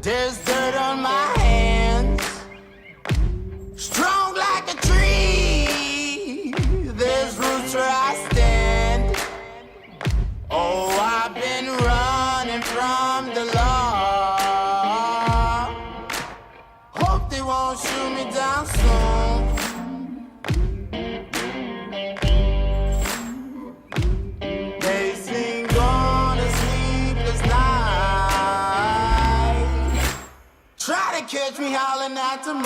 There's dirt on my hands, strong like a tree. There's roots where I stand. Oh, I've been running from the law. Hope they won't shoot me down soon. They sing on a sleepless night. Try to catch me howling at the moon.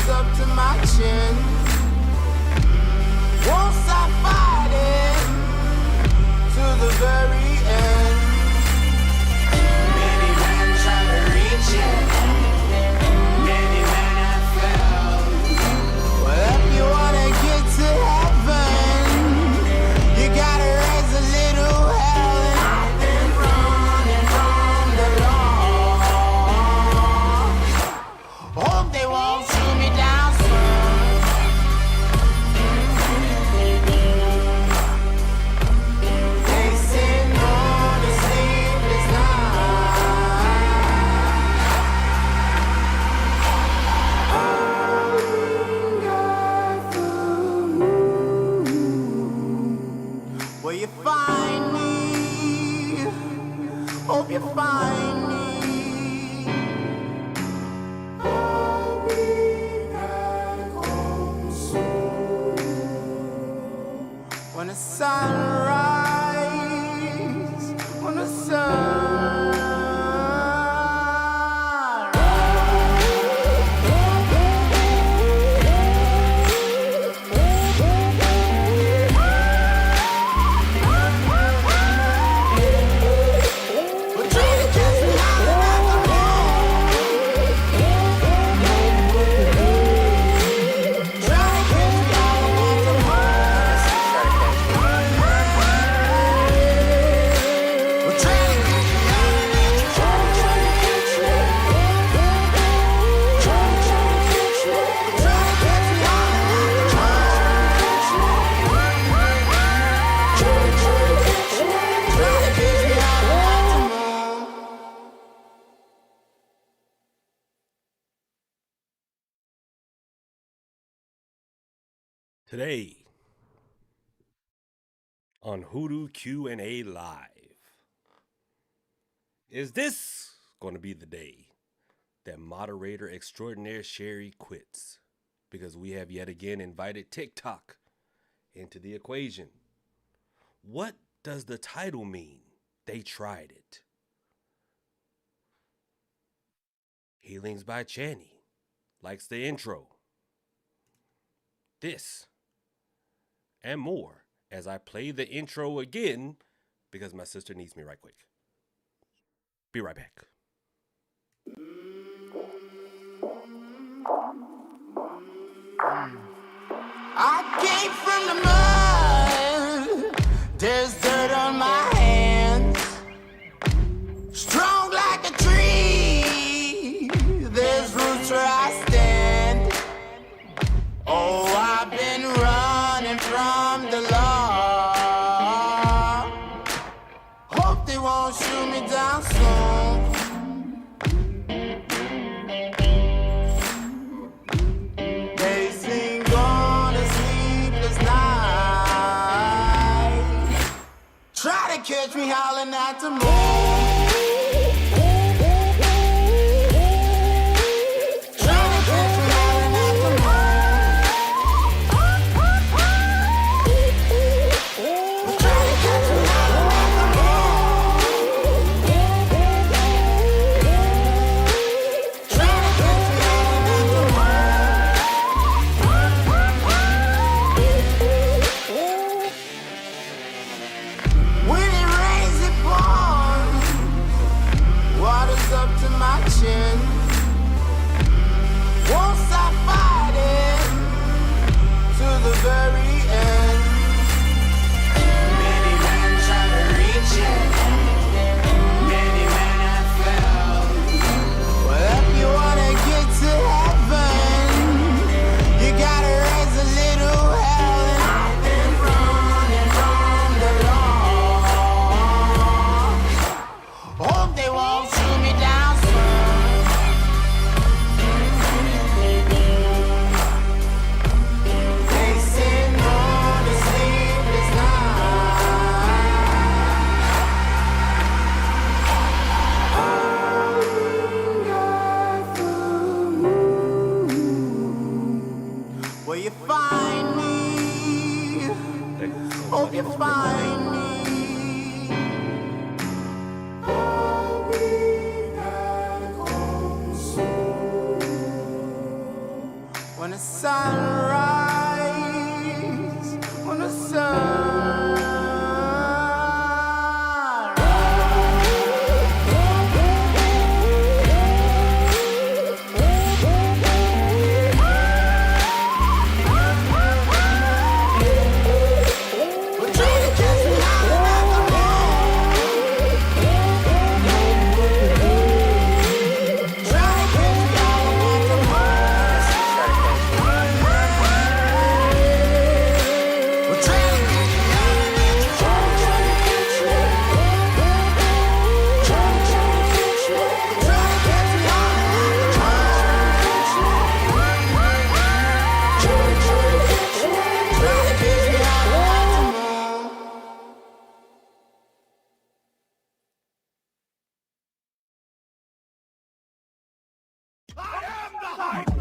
Up to my chin, won't stop fighting to the very end. Many men try to reach it, many men have failed. Well, if you wanna get to heaven, you gotta raise a little hell. And I've been running from the law. Hope they won't shoot me down. Will you find me? Hope you find me. I'll be back home soon. When the sun rises, when the sun Today on Hoodoo Q and A Live. Is this going to be the day that moderator extraordinaire Sherry quits? Because we have yet again invited TikTok into the equation. What does the title mean? They tried it. Healings by Channy likes the intro. This and more as I play the intro again because my sister needs me right quick. Be right back. I came from the mud. There's dirt on my hands, strong like a tree. There's roots where I stand. Oh, I've been running from the law. Hope they won't shoot me down soon. They sing on a sleepless night. Try to catch me howling at the moon. When it rains, it pours. reaching. Won't stop fighting to the very end. Many men try to reach it. Many men have failed. Well, if you wanna get to heaven, you gotta raise a little hell. And I've been running from the law. Hope they won't shoot me down soon. They say no to sleepless nights. Will you find me? Hope you find me. I'll be back home soon. When the sun rises, when the sun we're trying to catch me out of the trying to catch me out of the we're trying to catch me out of the trying to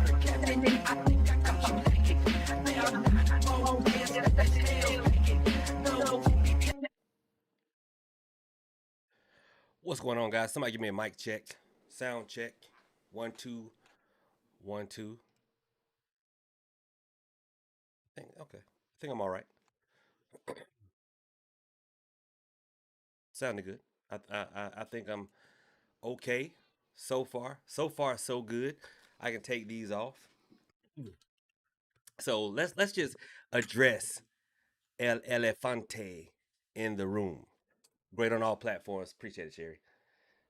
catch me trying to catch me trying to catch me out of the What's going on, guys? Somebody give me a mic check, sound check. 1 2 1 2. Okay. I think I'm all right. Sounding good. I think I'm okay so far. So far, so good. I can take these off. So let's just address El Elefante in the room. Great on all platforms. Appreciate it, Sherry.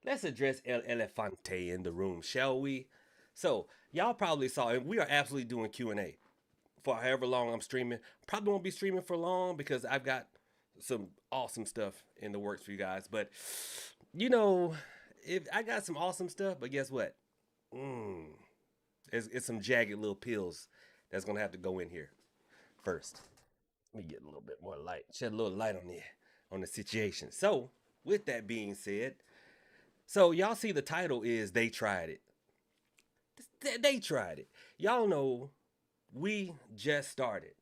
Let's address El Elefante in the room, shall we? So y'all probably saw, and we are absolutely doing Q and A for however long I'm streaming. Probably won't be streaming for long because I've got some awesome stuff in the works for you guys. But you know, if I got some awesome stuff, but guess what? Mm, it's some jagged little pills that's gonna have to go in here first. Let me get a little bit more light, shed a little light on the situation. So, with that being said, so y'all see the title is They Tried It. They tried it. Y'all know we just started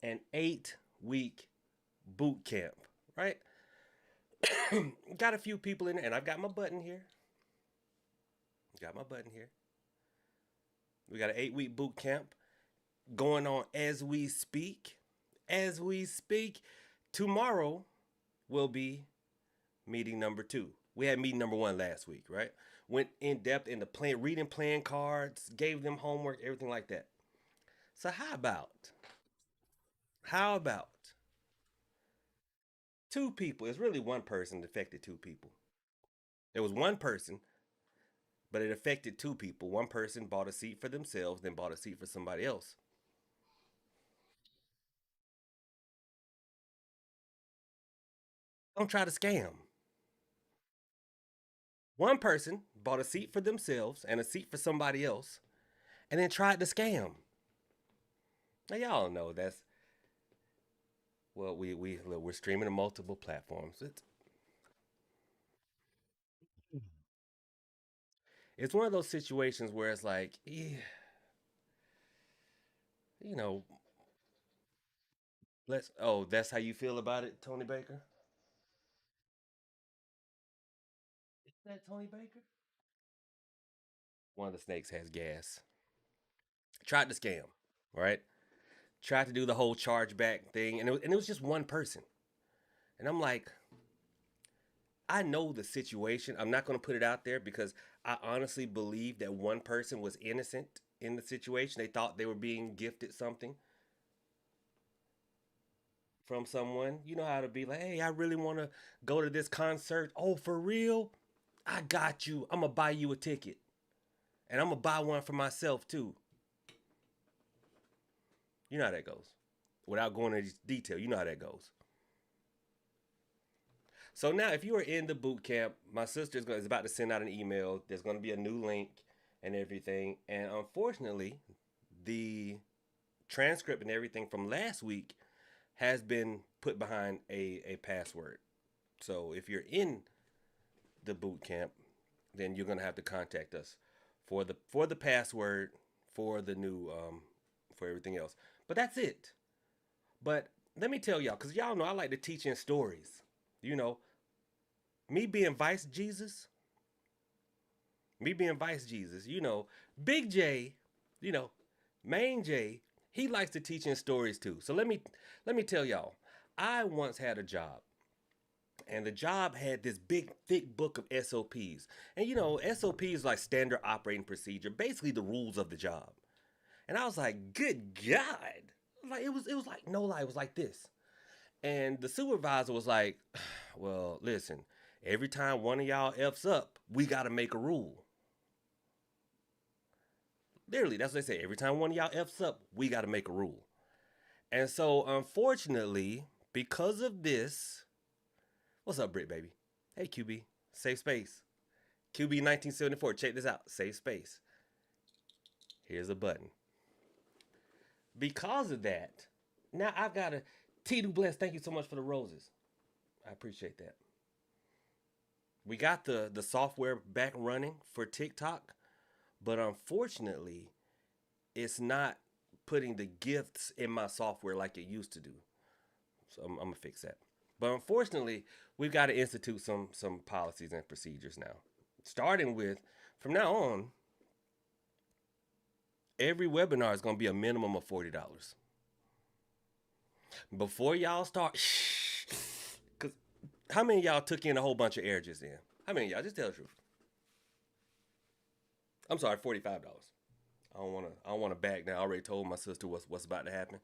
an 8-week boot camp, right? Got a few people in there, and I've got my button here. Got my button here. We got an 8-week boot camp going on as we speak. As we speak, tomorrow will be meeting number 2. We had meeting number 1 last week, right? Went in depth in the plan, reading plan cards, gave them homework, everything like that. So how about 2 people? It's really one person that affected 2 people. There was one person, but it affected 2 people. One person bought a seat for themselves, then bought a seat for somebody else. Don't try to scam. One person bought a seat for themselves and a seat for somebody else, and then tried to scam. Now y'all know that's well, we're streaming on multiple platforms. It's one of those situations where it's like, you know, let's. Oh, that's how you feel about it, Tony Baker. Is that Tony Baker? One of the snakes has gas. Tried to scam, right? Tried to do the whole chargeback thing, and it was just one person. And I'm like, I know the situation. I'm not going to put it out there because I honestly believe that one person was innocent in the situation. They thought they were being gifted something from someone. You know how to be like, hey, I really want to go to this concert. Oh, for real? I got you. I'm going to buy you a ticket. And I'm going to buy one for myself too. You know how that goes. Without going into detail, you know how that goes. So now, if you are in the boot camp, my sister is about to send out an email. There's going to be a new link and everything. And unfortunately, the transcript and everything from last week has been put behind a password. So if you're in the boot camp, then you're going to have to contact us for the password for the new for everything else. But that's it. But let me tell y'all, because y'all know I like to teach in stories. You know, me being Vice Jesus, you know, Big J, you know, Main J, he likes to teach in stories too. So let me tell y'all, I once had a job. And the job had this big, thick book of SOPs. And you know, SOPs like standard operating procedure, basically the rules of the job. And I was like, good God. Like it was like no lie, it was like this. And the supervisor was like, well, listen, every time one of y'all F's up, we gotta make a rule. Literally, that's what they say. Every time one of y'all F's up, we gotta make a rule. And so unfortunately, because of this, what's up, Brit baby? Hey QB, safe space. QB 1974, check this out. Safe space. Here's a button. Because of that, now I've got a T2 Bless. Thank you so much for the roses. I appreciate that. We got the software back running for TikTok, but unfortunately, it's not putting the gifts in my software like it used to do. So I'm gonna fix that. But unfortunately, we've got to institute some policies and procedures now. Starting with from now on, every webinar is gonna be a minimum of $40. Before y'all start, cause how many of y'all took in a whole bunch of air just then? How many of y'all? Just tell the truth. I'm sorry, $45. I don't wanna bag now. I already told my sister what's about to happen.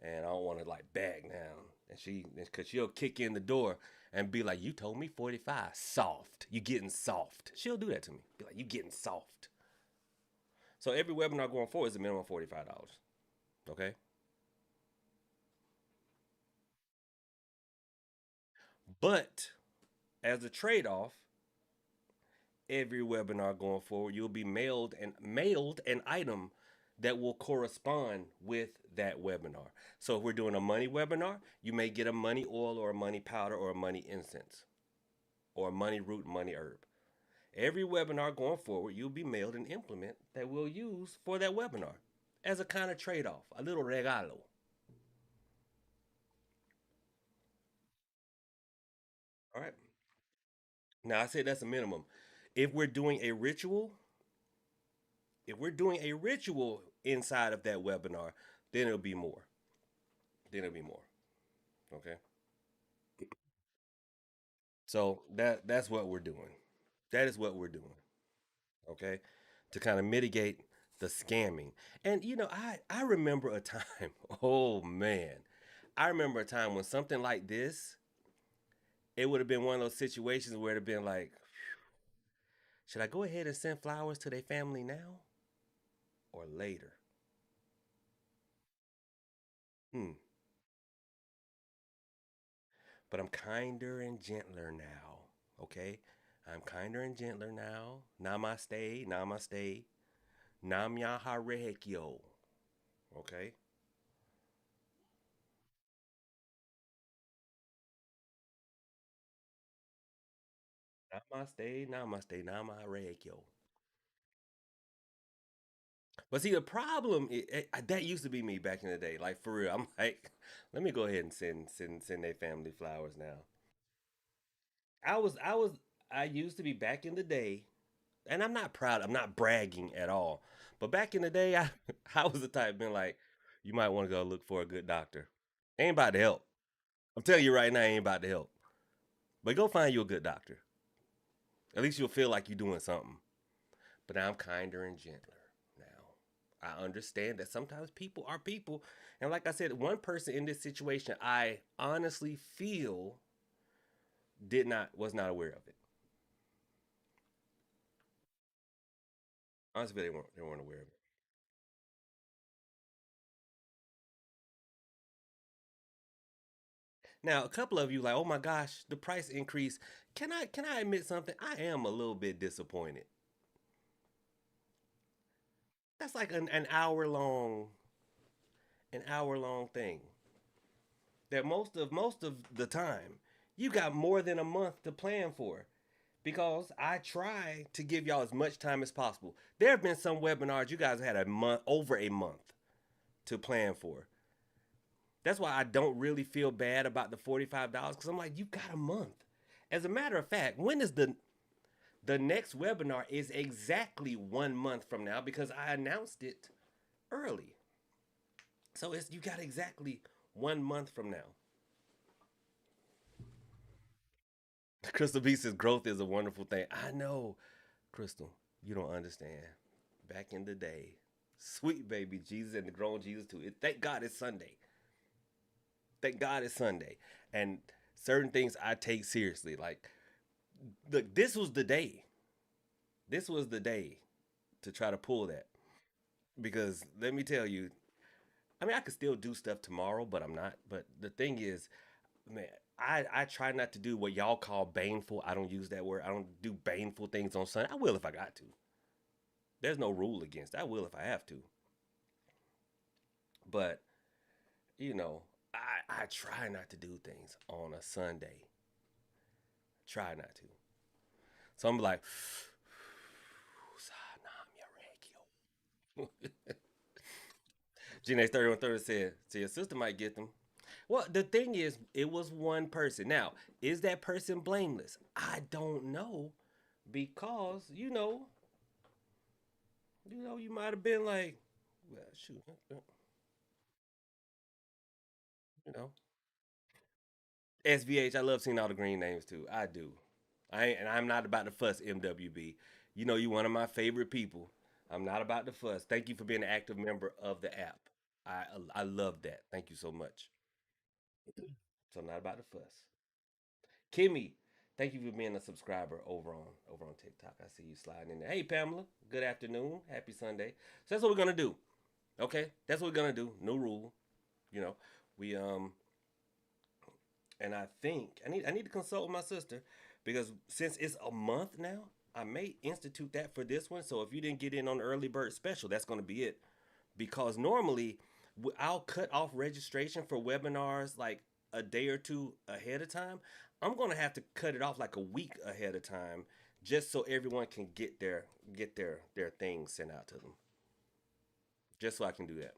And I don't wanna like bag now. And cause she'll kick in the door and be like, you told me 45. Soft. You getting soft. She'll do that to me. Be like, you getting soft. So every webinar going forward is a minimum of $45. Okay? But as a trade-off, every webinar going forward, you'll be mailed an item that will correspond with that webinar. So if we're doing a money webinar, you may get a money oil or a money powder or a money incense or a money root, money herb. Every webinar going forward, you'll be mailed an implement that we'll use for that webinar as a kind of trade-off, a little regalo. All right. Now I said that's a minimum. If we're doing a ritual, if we're doing a ritual inside of that webinar, then it'll be more. Then it'll be more. Okay. So that's what we're doing. That is what we're doing. Okay. To kind of mitigate the scamming. And you know, I remember a time, oh man. I remember a time when something like this, it would have been one of those situations where it'd have been like, should I go ahead and send flowers to their family now or later? Hmm. But I'm kinder and gentler now. Okay? I'm kinder and gentler now. Namaste, namaste. Nam Yaharekyo. Okay? Namaste, namaste, namaharekyo. But see, the problem that used to be me back in the day. Like for real, I'm like, let me go ahead and send their family flowers now. I was I used to be back in the day, and I'm not proud. I'm not bragging at all. But back in the day, I I was the type being like, you might want to go look for a good doctor. Ain't about to help. I'm telling you right now, ain't about to help. But go find you a good doctor. At least you'll feel like you're doing something. But I'm kinder and gentler now. I understand that sometimes people are people. And like I said, one person in this situation I honestly feel was not aware of it. Honestly, they weren't aware of it. Now, a couple of you like, oh my gosh, the price increase. Can I admit something? I am a little bit disappointed. That's like an hour long thing. That most of the time you got more than a month to plan for. Because I try to give y'all as much time as possible. There have been some webinars you guys had a month, over a month to plan for. That's why I don't really feel bad about the $45 because I'm like, you got a month. As a matter of fact, when is the next webinar is exactly 1 month from now because I announced it early. So it's you got exactly 1 month from now. Crystal B says growth is a wonderful thing. I know, Crystal, you don't understand. Back in the day, sweet baby Jesus and the grown Jesus too. Thank God it's Sunday. Thank God it's Sunday. And certain things I take seriously. Like, look, this was the day. This was the day to try to pull that. Because let me tell you, I mean, I could still do stuff tomorrow, but I'm not. But the thing is, man, I try not to do what y'all call baneful. I don't use that word. I don't do baneful things on Sunday. I will if I got to. There's no rule against. I will if I have to. But you know, I try not to do things on a Sunday. Try not to. So I'm like, Gene 3130 said, "See, your sister might get them." Well, the thing is, it was one person. Now, is that person blameless? I don't know, because you might have been like, well, shoot, you know, SVH. I love seeing all the green names too. I do. And I'm not about to fuss, MWB. You know, you one of my favorite people. I'm not about to fuss. Thank you for being an active member of the app. I I love that. Thank you so much. So I'm not about to fuss. Kimmy, thank you for being a subscriber over on TikTok. I see you sliding in there. Hey Pamela, good afternoon. Happy Sunday. So that's what we're gonna do. Okay? That's what we're gonna do. No rule. You know. We and I think I need to consult with my sister because since it's a month now, I may institute that for this one. So if you didn't get in on the early bird special, that's going to be it. Because normally I'll cut off registration for webinars like a day or two ahead of time. I'm going to have to cut it off like a week ahead of time just so everyone can get their things sent out to them. Just so I can do that.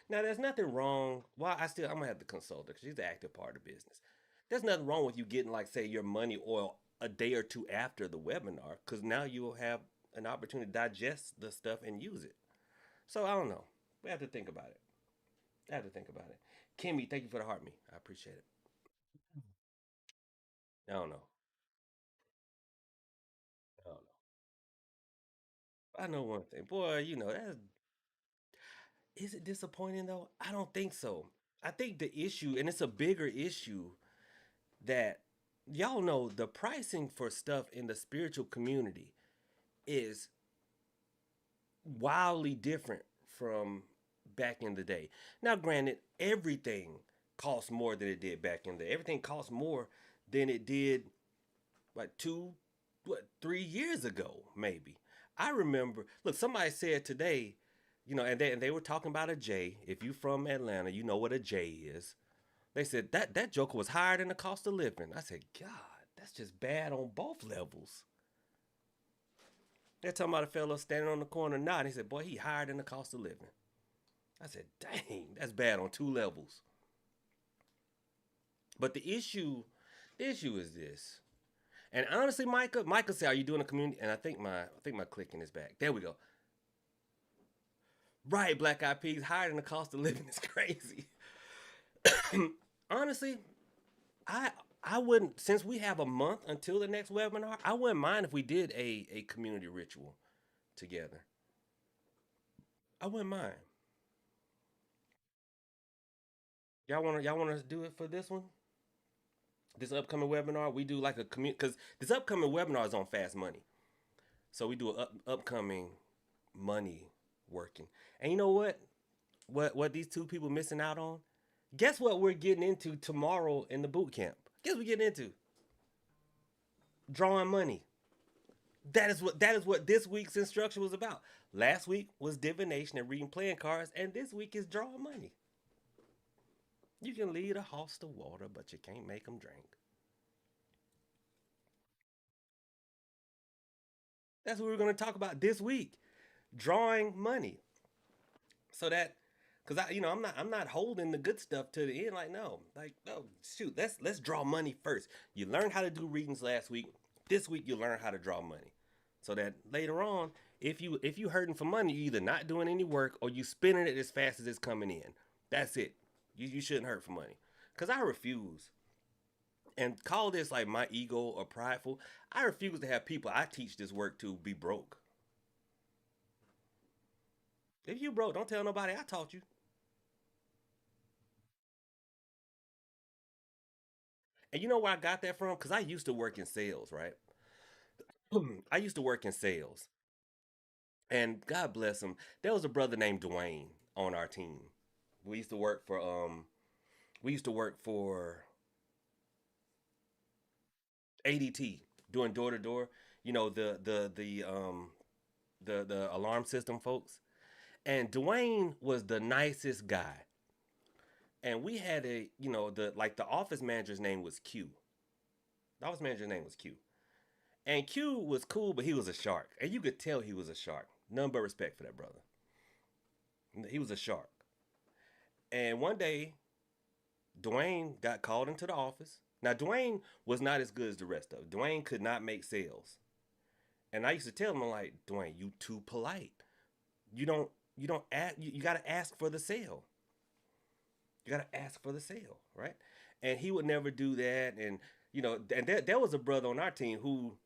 Now, there's nothing wrong. Well, I'm gonna have to consult her because she's the active part of the business. There's nothing wrong with you getting like say your money oil a day or two after the webinar because now you'll have an opportunity to digest the stuff and use it. So I don't know. We have to think about it. I have to think about it. Kimmy, thank you for the heart me. I appreciate it. I don't know. I don't know. I know one thing, boy. Is it disappointing though? I don't think so. I think the issue, and it's a bigger issue, that y'all know the pricing for stuff in the spiritual community is wildly different from back in the day. Now, granted, everything costs more than it did back in the day. Everything costs more than it did like 3 years ago, maybe. I remember, look, somebody said today, and they were talking about a J. If you from Atlanta, you know what a J is. They said that joker was higher than the cost of living. I said, God, that's just bad on both levels. They're talking about a fellow standing on the corner nodding. He said, boy, he higher than the cost of living. I said, dang, that's bad on two levels. But the issue is this. And honestly, Micah said, are you doing a community? And I think my clicking is back. There we go. Right, Black Eyed Peas, higher than the cost of living is crazy. Honestly, I I wouldn't, since we have a month until the next webinar, I wouldn't mind if we did a community ritual together. I wouldn't mind. Y'all wanna do it for this one? This upcoming webinar, we do like a community because this upcoming webinar is on fast money. So we do a upcoming money working. And you know what? What these two people missing out on? Guess what we're getting into tomorrow in the boot camp? Guess what we're getting into? Drawing money. That is what this week's instruction was about. Last week was divination and reading playing cards, and this week is drawing money. You can lead a horse to water, but you can't make them drink. That's what we're going to talk about this week. Drawing money. So that, because I'm not holding the good stuff to the end. Like, no, like, no, shoot, let's draw money first. You learned how to do readings last week. This week you learn how to draw money. So that later on, if you hurting for money, you either not doing any work or you spending it as fast as it's coming in. That's it. You shouldn't hurt for money. Cause I refuse, and call this like my ego or prideful. I refuse to have people I teach this work to be broke. If you broke, don't tell nobody I taught you. And you know where I got that from? Cause I used to work in sales, right? I used to work in sales, and God bless him. There was a brother named Dwayne on our team. We used to work for we used to work for ADT doing door to door. You know the alarm system folks. And Dwayne was the nicest guy. And we had the office manager's name was Q. The office manager's name was Q. And Q was cool, but he was a shark. And you could tell he was a shark. None but respect for that brother. He was a shark. And one day, Dwayne got called into the office. Now, Dwayne was not as good as the rest of them. Dwayne could not make sales. And I used to tell him, I'm like, Dwayne, you too polite. You don't you don't ask, you got to ask for the sale. You got to ask for the sale, right? And he would never do that. And and there was a brother on our team who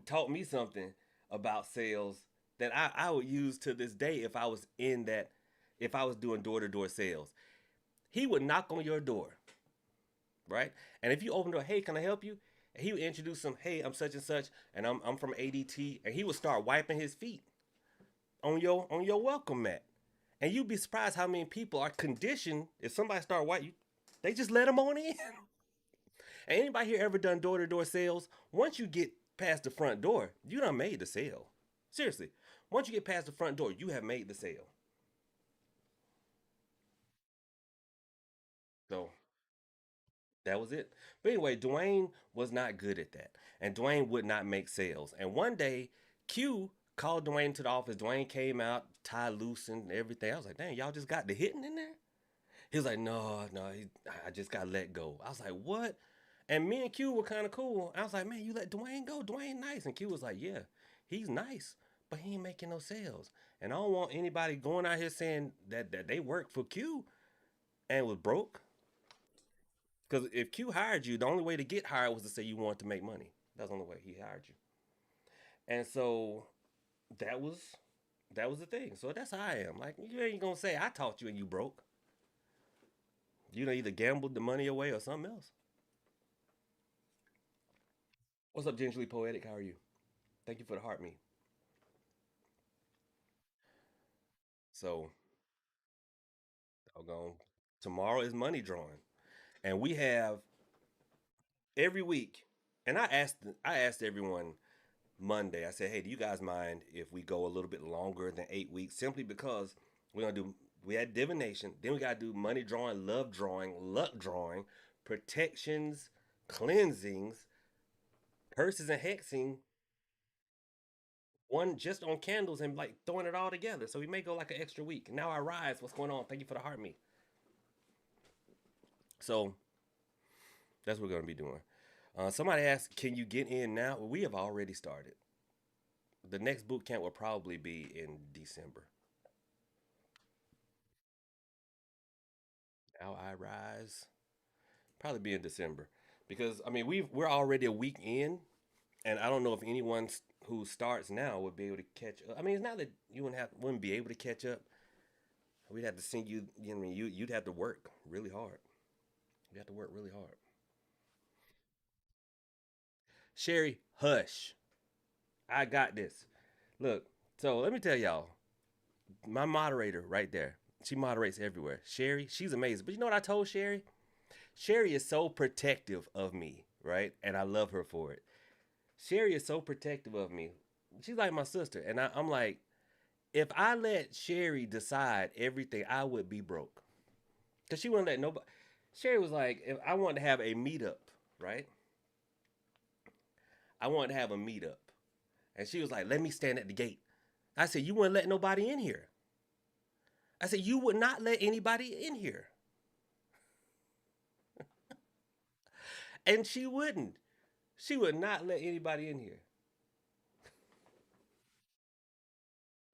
taught me something about sales that I would use to this day if I was doing door to door sales. He would knock on your door, right? And if you open the door, hey, can I help you? And he would introduce him, hey, I'm such and such, and I'm from ADT, and he would start wiping his feet on your welcome mat. And you'd be surprised how many people are conditioned if somebody start wiping, they just let them on in. And anybody here ever done door to door sales? Once you get past the front door, you done made the sale. Seriously, once you get past the front door, you have made the sale. So that was it. But anyway, Dwayne was not good at that. And Dwayne would not make sales. And one day, Q called Dwayne to the office. Dwayne came out, tie loose and everything. I was like, dang, y'all just got the hitting in there? He was like, no, no, I just got let go. I was like, what? And me and Q were kind of cool. I was like, man, you let Dwayne go? Dwayne nice. And Q was like, yeah, he's nice, but he ain't making no sales. And I don't want anybody going out here saying that they worked for Q and was broke. Because if Q hired you, the only way to get hired was to say you wanted to make money. That's the only way he hired you. And so that was that was the thing. So that's how I am. Like, you ain't gonna say I taught you and you broke. You know, either gambled the money away or something else. What's up, Gingerly Poetic? How are you? Thank you for the heart me. So, doggone. Tomorrow is money drawing, and we have every week. And I asked everyone Monday. I said, hey, do you guys mind if we go a little bit longer than 8 weeks? Simply because we're gonna do. We had divination, then we gotta do money drawing, love drawing, luck drawing, protections, cleansings, curses, and hexing. One just on candles and like throwing it all together. So we may go like an extra week. Now I rise. What's going on? Thank you for the heart me. So that's what we're gonna be doing. Somebody asked, "Can you get in now?" Well, we have already started. The next boot camp will probably be in December. Now I rise. Probably be in December because I mean we're already a week in, and I don't know if anyone who starts now would be able to catch up. I mean, it's not that you wouldn't be able to catch up. We'd have to send you. You know, what I mean, you'd have to work really hard. You have to work really hard. Sherry, hush. I got this. Look, so let me tell y'all. My moderator right there. She moderates everywhere. Sherry, she's amazing. But you know what I told Sherry? Sherry is so protective of me, right? And I love her for it. Sherry is so protective of me. She's like my sister. And I'm like, if I let Sherry decide everything, I would be broke. Because she wouldn't let nobody. Sherry was like, if I wanted to have a meetup, right? I wanted to have a meetup. And she was like, let me stand at the gate. I said, you wouldn't let nobody in here. I said, you would not let anybody in here. And she wouldn't. She would not let anybody in here.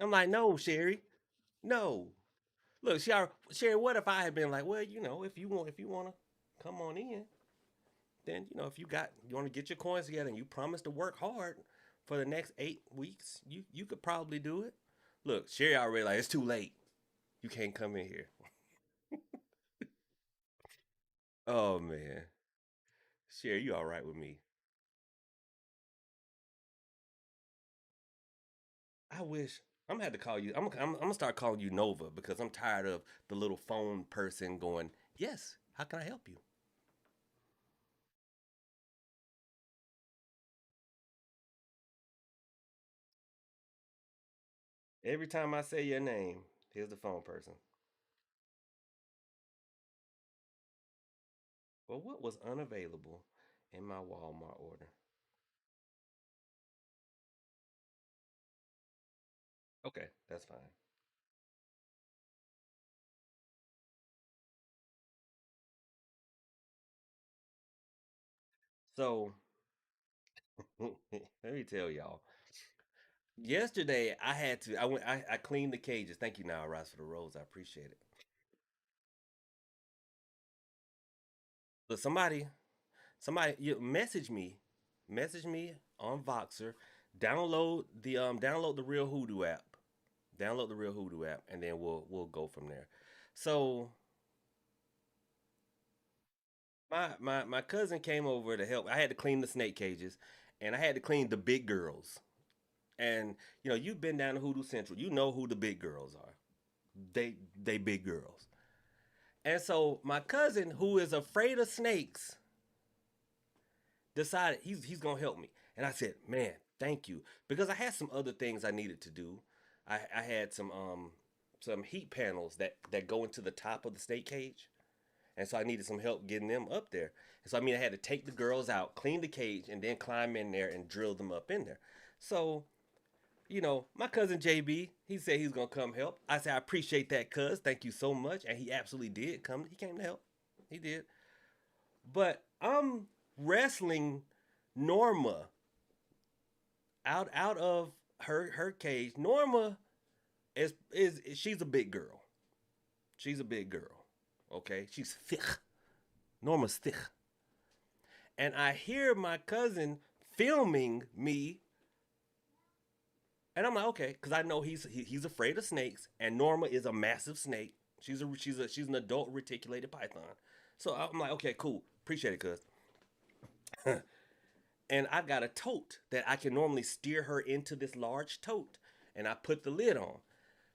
I'm like, no, Sherry, no. Look, Sherry, what if I had been like, well, if you want to come on in, then if you want to get your coins together and you promise to work hard for the next 8 weeks, you could probably do it. Look, Sherry already like it's too late. You can't come in here. Oh man, Sherry, you all right with me? I wish I'm gonna have to call you. I'm gonna start calling you Nova because I'm tired of the little phone person going. Yes, how can I help you? Every time I say your name, here's the phone person. Well, what was unavailable in my Walmart order? Okay, that's fine. So let me tell y'all. Yesterday I had to. I cleaned the cages. Thank you, now Ross, for the rose. I appreciate it. But somebody, you message me on Voxer. Download the Real Hoodoo app. Download the Real Hoodoo app, and then we'll go from there. So my cousin came over to help. I had to clean the snake cages, and I had to clean the big girls. And you've been down to Hoodoo Central. You know who the big girls are. They big girls. And so my cousin, who is afraid of snakes, decided he's gonna help me. And I said, man, thank you, because I had some other things I needed to do. I had some heat panels that go into the top of the snake cage, and so I needed some help getting them up there. And so I had to take the girls out, clean the cage, and then climb in there and drill them up in there. So my cousin JB, he said he's gonna come help. I said I appreciate that, cuz. Thank you so much, and he absolutely did come. He came to help. He did. But I'm wrestling Norma out of her cage. Norma is she's a big girl. She's a big girl. Okay, she's thick. Norma's thick. And I hear my cousin filming me, and I'm like, okay, because I know he's afraid of snakes, and Norma is a massive snake. She's an adult reticulated python. So I'm like, okay, cool, appreciate it, cuz. And I've got a tote that I can normally steer her into this large tote, and I put the lid on.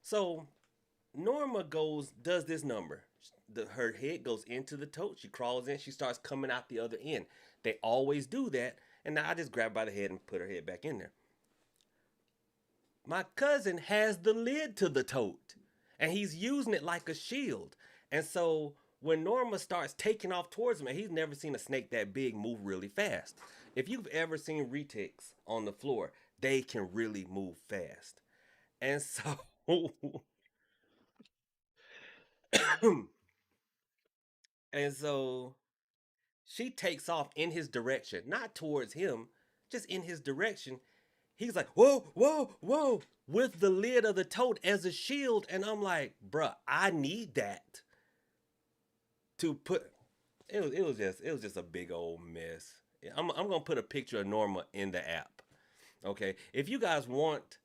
So Norma does this number. Her head goes into the tote. She crawls in. She starts coming out the other end. They always do that. And now I just grab her by the head and put her head back in there. My cousin has the lid to the tote, and he's using it like a shield. And so when Norma starts taking off towards him, and he's never seen a snake that big move really fast. If you've ever seen retics on the floor, they can really move fast. And so and so she takes off in his direction, not towards him, just in his direction. He's like, whoa, whoa, whoa, with the lid of the tote as a shield. And I'm like, bruh, I need that to put. it was just a big old mess. I'm gonna put a picture of Norma in the app. Okay, if you guys want,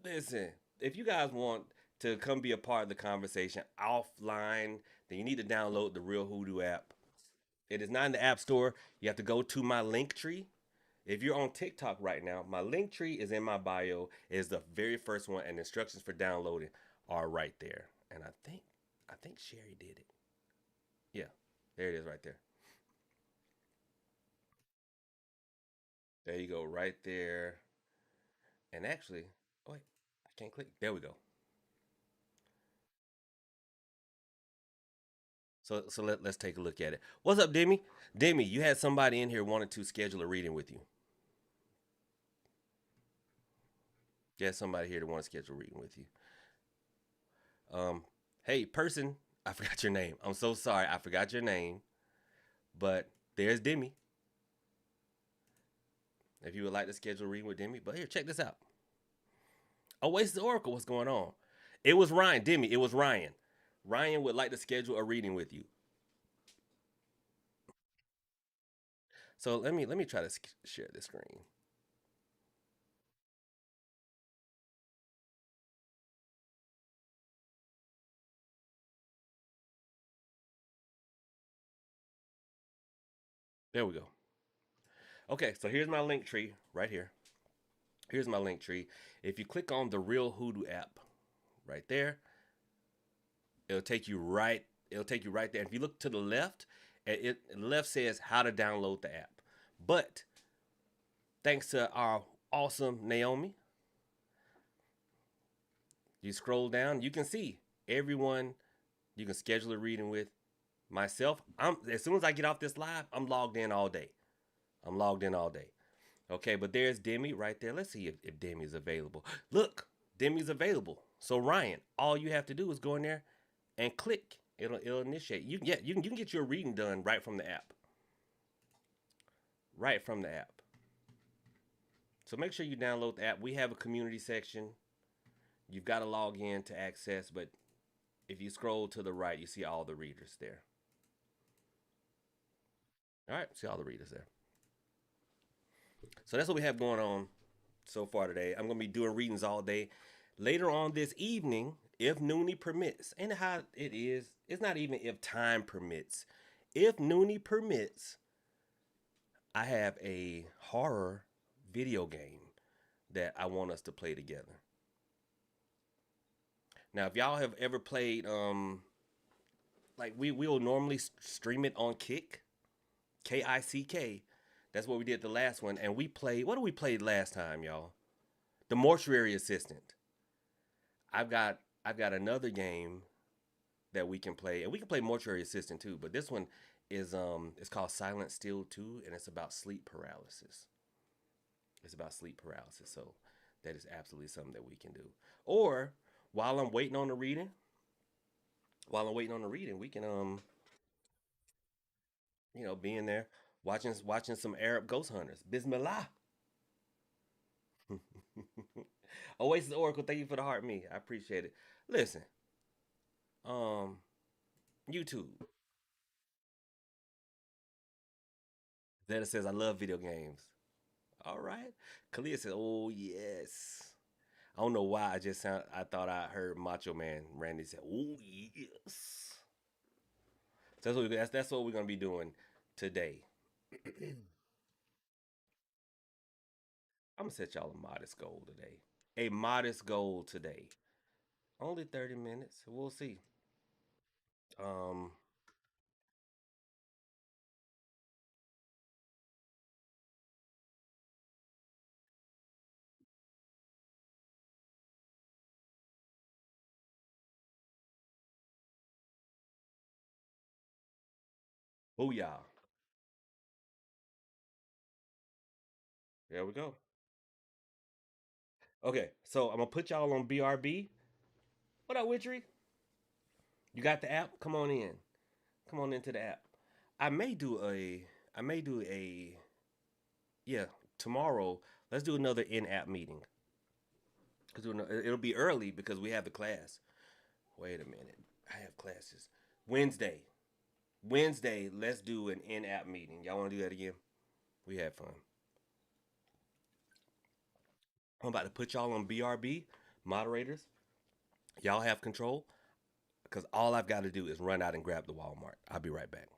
listen, if you guys want to come be a part of the conversation offline, then you need to download the Real Hoodoo app. It is not in the App Store. You have to go to my link tree. If you're on TikTok right now, my link tree is in my bio. It is the very first one, and instructions for downloading are right there. And I think Sherry did it. Yeah, there it is right there. There you go, right there. And actually, oh wait, I can't click. There we go. So let's take a look at it. What's up, Demi? Demi, you had somebody in here wanted to schedule a reading with you. You had somebody here to want to schedule a reading with you. Um, hey, person, I forgot your name. I'm so sorry, I forgot your name. But there's Demi. If you would like to schedule a reading with Demi, but here, check this out. Oasis Oracle, what's going on? It was Ryan, Demi. It was Ryan. Ryan would like to schedule a reading with you. So let me try to share this screen. There we go. Okay, so here's my link tree right here. Here's my link tree. If you click on the Real Hoodoo app right there, it'll take you right. It'll take you right there. If you look to the left, the left says how to download the app. But thanks to our awesome Naomi, you scroll down, you can see everyone you can schedule a reading with. Myself, I'm as soon as I get off this live, I'm logged in all day. I'm logged in all day. Okay, but there's Demi right there. Let's see if Demi's available. Look, Demi's available. So Ryan, all you have to do is go in there and click. It'll initiate. You can get your reading done right from the app. Right from the app. So make sure you download the app. We have a community section. You've got to log in to access, but if you scroll to the right, you see all the readers there. All right, see all the readers there. So that's what we have going on so far today. I'm gonna be doing readings all day. Later on this evening, if Noonie permits, and how it is, it's not even if time permits. If Noonie permits, I have a horror video game that I want us to play together. Now, if y'all have ever played, like we will normally stream it on Kick. That's what we did the last one, and we played. What did we play last time, y'all? The Mortuary Assistant. I've got another game that we can play, and we can play Mortuary Assistant too. But this one is it's called Silent Still 2, and it's about sleep paralysis. It's about sleep paralysis, so that is absolutely something that we can do. Or while I'm waiting on the reading, we can be in there watching some Arab ghost hunters. Bismillah. Oasis Oracle, thank you for the heart me. I appreciate it. Listen, um, YouTube. Zeta says I love video games. All right. Kalia says, "Oh yes." I don't know why. I thought I heard Macho Man Randy say, "Oh yes." So that's what we're gonna be doing today. I'm gonna set y'all a modest goal today. A modest goal today. Only 30 minutes. We'll see. Um. Booyah. There we go. Okay. So I'm gonna put y'all on BRB. What up, Witchery? You got the app? Come on in. Come on into the app. I may do a. I may do a. Yeah. Tomorrow. Let's do another in-app meeting. Cause it'll be early because we have the class. Wait a minute. I have classes Wednesday. Wednesday, let's do an in-app meeting. Y'all want to do that again? We had fun. I'm about to put y'all on BRB moderators. Y'all have control because all I've got to do is run out and grab the Walmart. I'll be right back.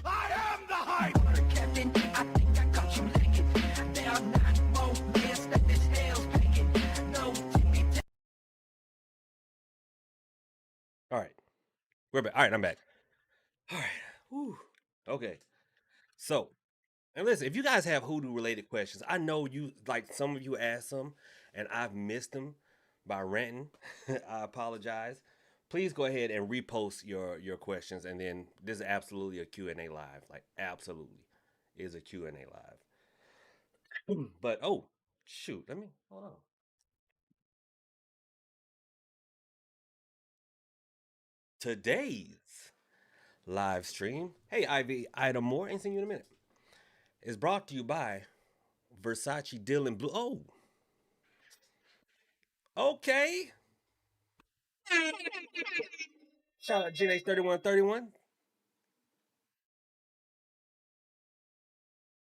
I am the hype! Captain, I think I got you licking. There are not more years that this hell's picking. No tippy. All right, we're back. All right, I'm back. All right, whew. Okay. So, and listen, if you guys have hoodoo related questions, I know you like some of you asked some, and I've missed them by ranting. I apologize. Please go ahead and repost your questions, and then this is absolutely a Q and A live. Like absolutely, is a Q and A live. But oh shoot, let me hold on. Today's live stream. Hey Ivy, item more. Ain't seen you in a minute. Is brought to you by Versace Dylan Blue. Oh, okay. Shout out Gen H 3131.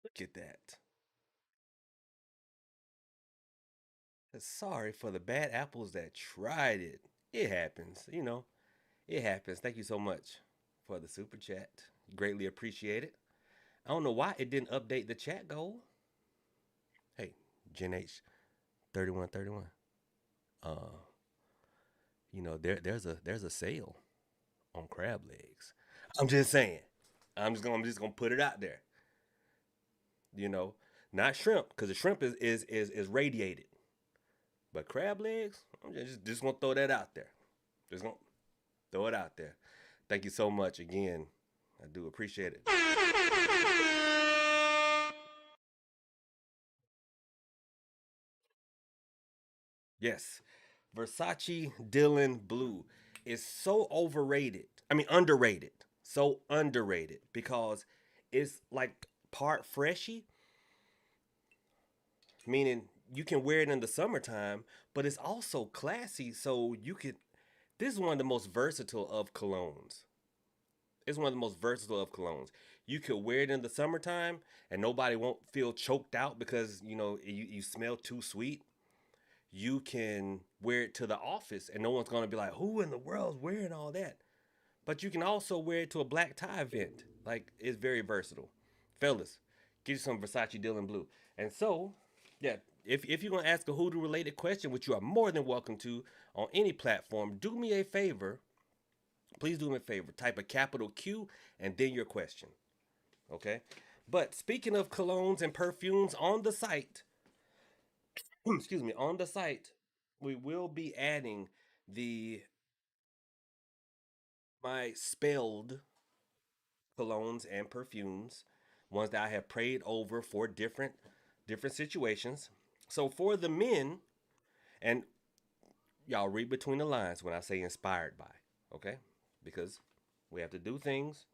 Look at that. Sorry for the bad apples that tried it. It happens, you know. It happens. Thank you so much for the super chat. Greatly appreciate it. I don't know why it didn't update the chat goal. Hey, Gen H 3131. Uh, there's a sale on crab legs. I'm just saying. I'm just gonna put it out there. You know, not shrimp because the shrimp is radiated, but crab legs. I'm just gonna throw that out there. Just gonna throw it out there. Thank you so much again. I do appreciate it. Yes, Versace Dylan Blue is so overrated. I mean underrated. So underrated because it's like part freshy, meaning you can wear it in the summertime, but it's also classy. So you could. This is one of the most versatile of colognes. It's one of the most versatile of colognes. You could wear it in the summertime, and nobody won't feel choked out because you smell too sweet. You can wear it to the office, and no one's gonna be like, "Who in the world's wearing all that?" But you can also wear it to a black tie event. Like it's very versatile. Fellas, get you some Versace Dylan Blue. And so, yeah, if you're gonna ask a hoodoo related question, which you are more than welcome to on any platform, do me a favor. Please do me a favor. Type a capital Q and then your question. Okay? But speaking of colognes and perfumes on the site, excuse me, on the site, we will be adding the my spelled colognes and perfumes, ones that I have prayed over for different situations. So for the men, and y'all read between the lines when I say inspired by, okay? Because we have to do things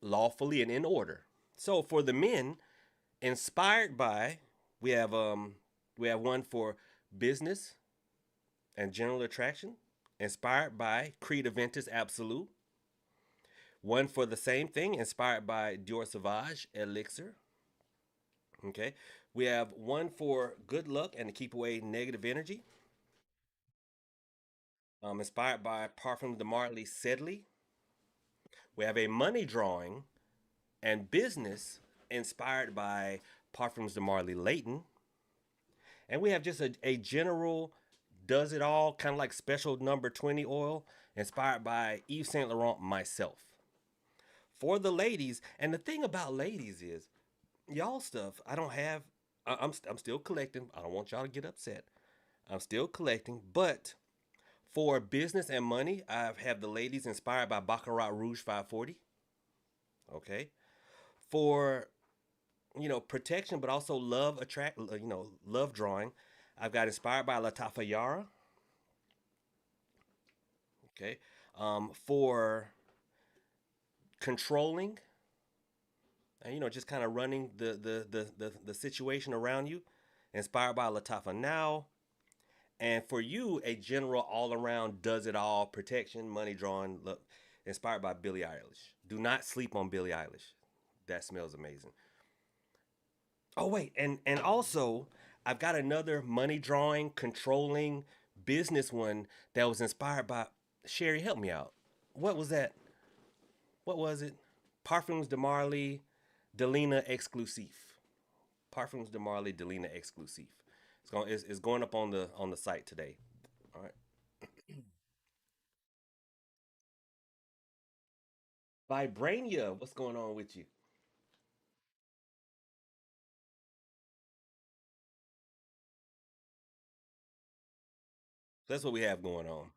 lawfully and in order. So for the men, inspired by, we have we have one for business and general attraction, inspired by Creed Aventus Absolute. One for the same thing, inspired by Dior Sauvage Elixir. Okay. We have one for good luck and to keep away negative energy, inspired by Parfum de Marley Sedley. We have a money drawing and business inspired by Parfums de Marley Layton. And we have just a general does it all kind of like special number 20 oil inspired by Yves Saint Laurent myself. For the ladies, and the thing about ladies is y'all stuff I don't have. I'm still collecting. I don't want y'all to get upset. I'm still collecting, but for business and money, I have the ladies inspired by Baccarat Rouge 540. Okay. For protection, but also love attract. Love drawing. I've got inspired by Latafa Yara. Okay. For controlling, and just kind of running the situation around you, inspired by Latafa Now. And for you, a general all around does it all protection, money drawing, look, inspired by Billie Eilish. Do not sleep on Billie Eilish. That smells amazing. Oh wait, and also I've got another money drawing, controlling business one that was inspired by Sherry. Help me out. What was that? What was it? Parfums de Marley, Delina Exclusive. Parfums de Marley, Delina Exclusive. It's going up on the site today. All right. Vibrania, what's going on with you? That's what we have going on.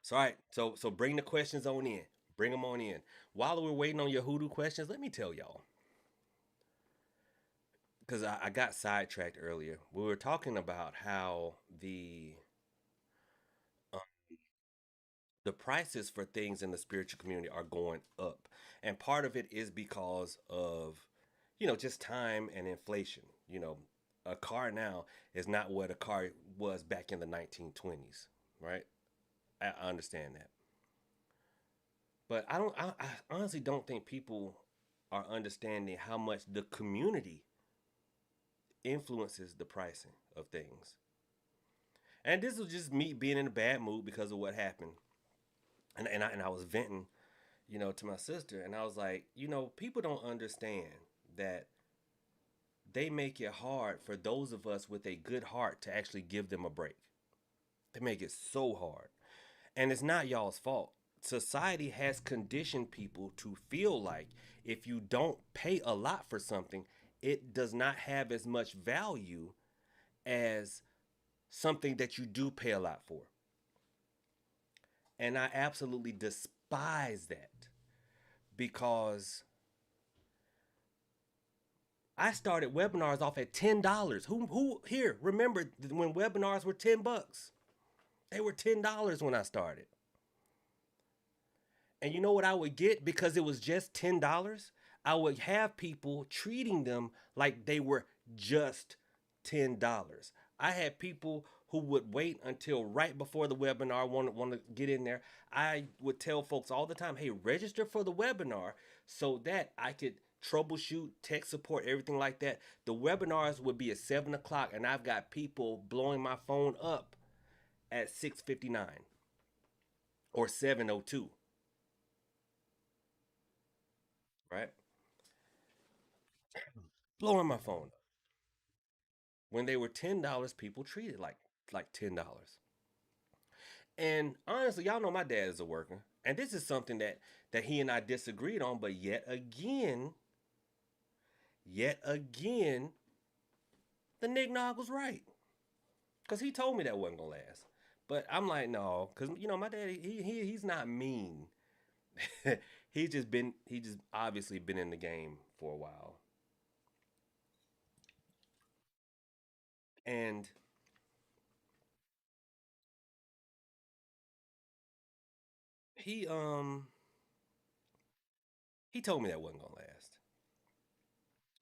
So all right, so bring the questions on in. Bring them on in. While we're waiting on your hoodoo questions, let me tell y'all, because I got sidetracked earlier. We were talking about how uh, the prices for things in the spiritual community are going up, and part of it is because of just time and inflation. A car now is not what a car was back in the 1920s, right? I understand that. But I honestly don't think people are understanding how much the community influences the pricing of things. And this was just me being in a bad mood because of what happened. And I was venting, to my sister, and I was like, people don't understand that they make it hard for those of us with a good heart to actually give them a break. They make it so hard. And it's not y'all's fault. Society has conditioned people to feel like if you don't pay a lot for something, it does not have as much value as something that you do pay a lot for. And I absolutely despise that because I started webinars off at $10. Who here remember when webinars were $10? They were $10 when I started. And you know what I would get because it was just $10? I would have people treating them like they were just $10. I had people who would wait until right before the webinar, want to get in there. I would tell folks all the time, hey, register for the webinar so that I could troubleshoot, tech support, everything like that. The webinars would be at 7 o'clock, and I've got people blowing my phone up at 6:59 or 7:02, right? Blowing my phone up. When they were $10, people treated like $10. And honestly, y'all know my dad is a worker, and this is something that he and I disagreed on. But yet again, the Nog was right because he told me that wasn't gonna last. But I'm like, no, because my dad, he's not mean. He just obviously been in the game for a while, and he he told me that wasn't gonna last.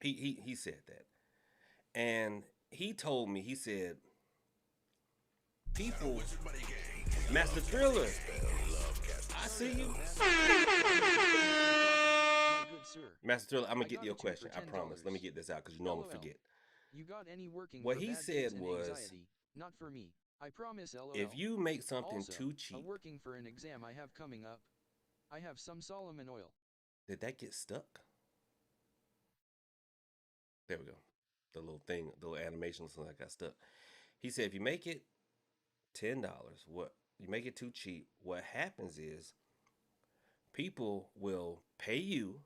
He said that, and he told me, he said, people, Master Thriller, I see you. My good sir, Master Thriller, I'm gonna I get got your it to you question. for I promise. Let me $10. get this out because you know I'm gonna LOL. forget. You got any working What for he bad days said and was, anxiety? Not for me. I promise if LOL. you make something Also, too I'm cheap, working for an exam I have coming up. I have some Solomon oil. did that get stuck? There we go. The little thing, the little animation looks like I got stuck. He said, if you make it $10, what you make it too cheap, what happens is people will pay you,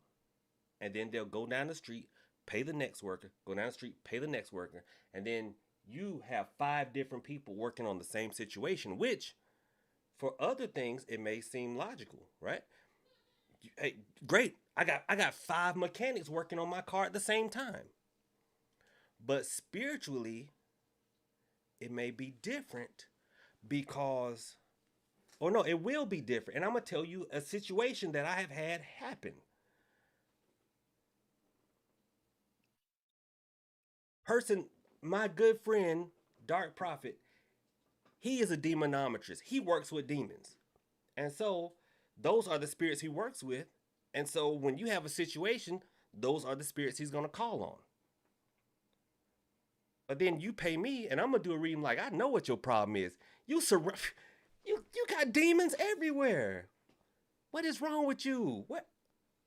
and then they'll go down the street, pay the next worker, go down the street, pay the next worker, and then you have five different people working on the same situation, which for other things it may seem logical, right? Hey, great. I got five mechanics working on my car at the same time. But spiritually, it may be different because or no, it will be different. And I'm gonna tell you a situation that I have had happen. Person, my good friend, Dark Prophet, he is a demonometrist. He works with demons. And so those are the spirits he works with. And so when you have a situation, those are the spirits he's gonna call on. But then you pay me, and I'm gonna do a reading like I know what your problem is. You sur- you got demons everywhere. What is wrong with you? What?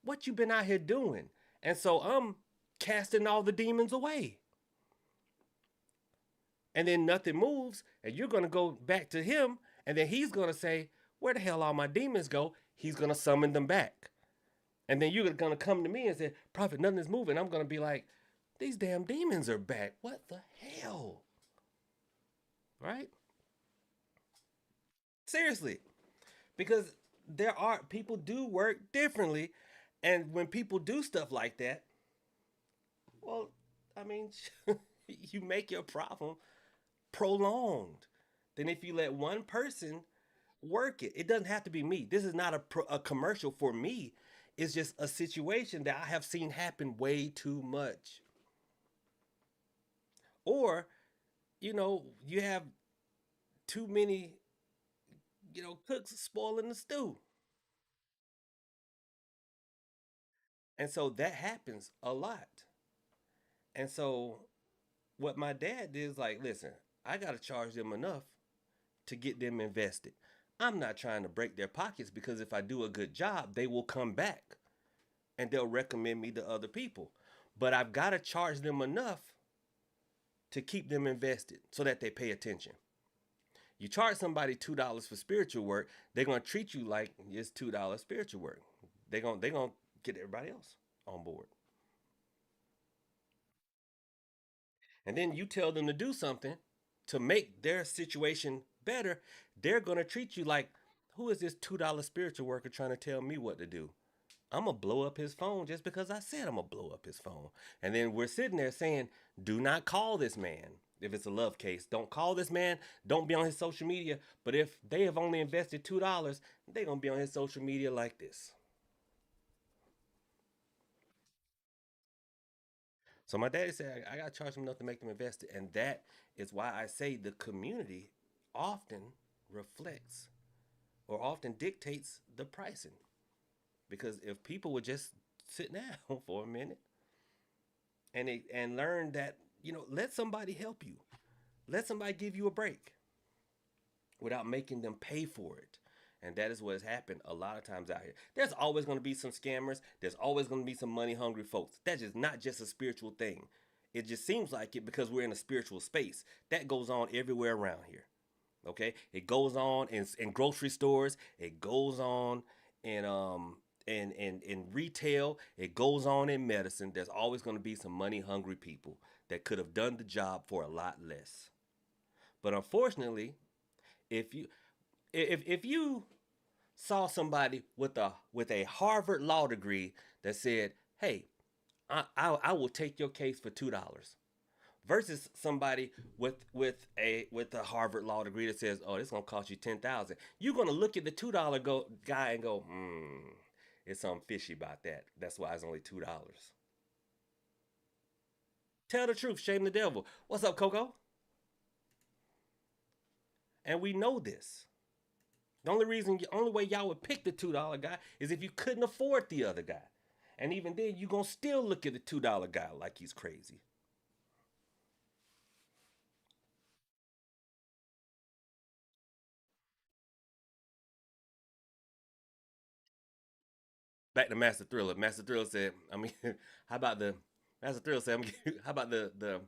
What you been out here doing? And so I'm casting all the demons away. And then nothing moves, and you're gonna go back to him, and then he's gonna say, where the hell all my demons go? He's gonna summon them back. And then you're gonna come to me and say, Prophet, nothing is moving. I'm gonna be like, these damn demons are back. What the hell? Right? Seriously. Because there are people do work differently. And when people do stuff like that, well, I mean, you make your problem prolonged than if you let one person work it. It doesn't have to be me. This is not a commercial for me. It's just a situation that I have seen happen way too much. Or, you have too many, cooks spoiling the stew. And so that happens a lot. And so what my dad did is like, listen, I got to charge them enough to get them invested. I'm not trying to break their pockets because if I do a good job, they will come back and they'll recommend me to other people. But I've got to charge them enough to keep them invested so that they pay attention. You charge somebody $2 for spiritual work, they're gonna treat you like it's $2 spiritual work. They're gonna get everybody else on board. And then you tell them to do something to make their situation better, they're gonna treat you like, who is this $2 spiritual worker trying to tell me what to do? I'm gonna blow up his phone just because I said I'm gonna blow up his phone. And then we're sitting there saying, do not call this man. If it's a love case, don't call this man. Don't be on his social media. But if they have only invested $2, they're gonna be on his social media like this. So my daddy said, I gotta charge them enough to make them invest it. And that is why I say the community often reflects or often dictates the pricing. Because if people would just sit down for a minute and learn that, let somebody help you. Let somebody give you a break without making them pay for it. And that is what has happened a lot of times out here. There's always going to be some scammers. There's always going to be some money hungry folks. That's just not just a spiritual thing. It just seems like it because we're in a spiritual space. That goes on everywhere around here. Okay? It goes on in grocery stores. It goes on in retail. It goes on in medicine. There's always going to be some money hungry people that could have done the job for a lot less. But unfortunately, if you if you saw somebody with a Harvard law degree that said, "Hey, I will take your case for $2," versus somebody with a Harvard law degree that says, "Oh, this is gonna cost you 10,000," you're gonna look at the $2 guy and go, "It's something fishy about that. That's why it's only $2." Tell the truth, shame the devil. What's up, Coco? And we know this. The only way y'all would pick the $2 guy is if you couldn't afford the other guy. And even then, you're going to still look at the $2 guy like he's crazy. Back to Master Thriller. Master Thriller said, how about the, Master Thriller said, how about the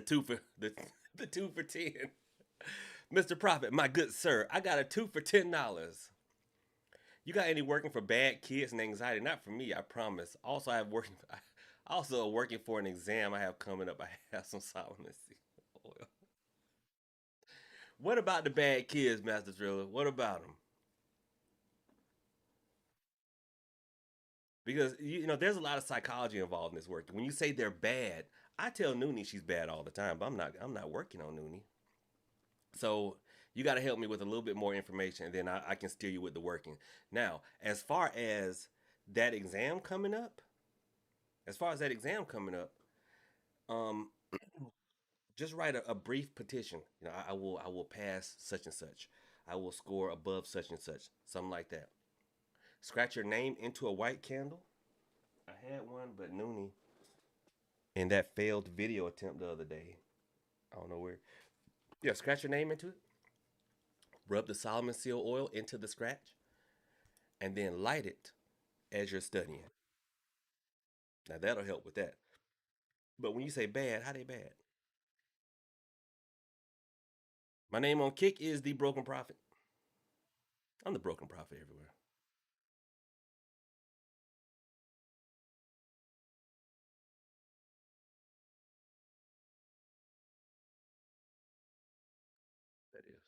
two for, the 2 for 10? Mr. Prophet, my good sir, I got a 2 for $10. You got any working for bad kids and anxiety? Not for me, I promise. Also, I have working. Also working for an exam I have coming up. I have some Solomon seed oil. What about the bad kids, Master Driller? What about them? Because there's a lot of psychology involved in this work. When you say they're bad, I tell Noonie she's bad all the time, but I'm not working on Noonie. So you got to help me with a little bit more information, and then I can steer you with the working. Now, that exam coming up, as far as that exam coming up, um, just write a brief petition. I will pass such and such. I will score above such and such. Something like that. Scratch your name into a white candle. I had one, but Noonie in that failed video attempt the other day. I don't know where. Yeah, scratch your name into it. Rub the Solomon seal oil into the scratch, and then light it as you're studying. Now that'll help with that. But when you say bad, how they bad? My name on Kick is the Broken Prophet. I'm the Broken Prophet everywhere. That is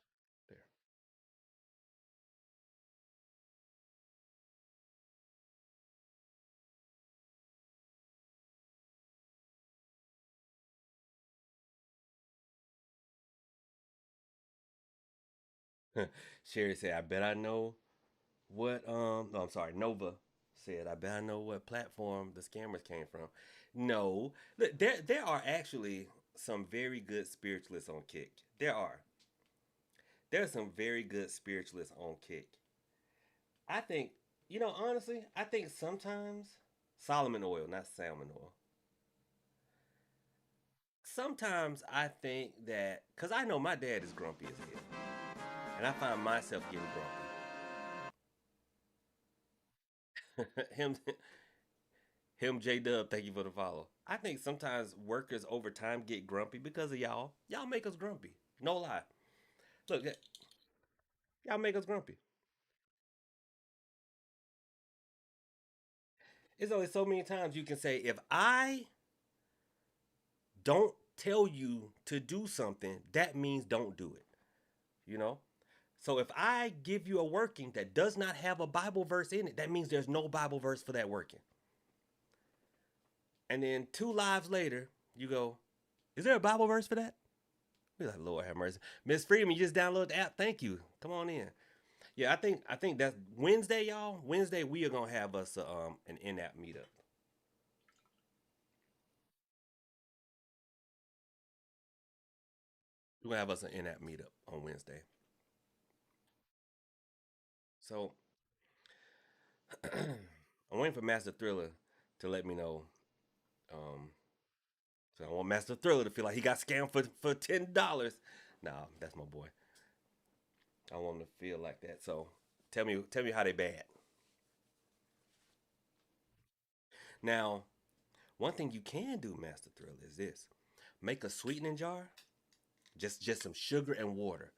there. Sherry said, "I bet I know what." No, I'm sorry. Nova said, "I bet I know what platform the scammers came from." No, look, there are actually some very good spiritualists on Kick. There are some very good spiritualists on Kick. I think honestly, I think sometimes Solomon oil, not salmon oil. Sometimes I think that because I know my dad is grumpy as hell, and I find myself getting grumpy. him, J Dub. Thank you for the follow. I think sometimes workers over time get grumpy because of y'all. Y'all make us grumpy. No lie. Look, y'all make us grumpy. It's only so many times you can say, if I don't tell you to do something, that means don't do it. You know? So if I give you a working that does not have a Bible verse in it, that means there's no Bible verse for that working. And then two lives later, you go, is there a Bible verse for that? We're like, Lord have mercy. Miss Freeman, you just download the app. Thank you. Come on in. Yeah, I think that's Wednesday, y'all. Wednesday we are gonna have us an in-app meetup. We're gonna have us an in-app meetup on Wednesday. So I'm waiting for Master Thriller to let me know. Um, so I want Master Thriller to feel like he got scammed for $10. Nah, that's my boy. I want him to feel like that. So tell me how they bad. Now, one thing you can do, Master Thriller, is this: make a sweetening jar, just some sugar and water.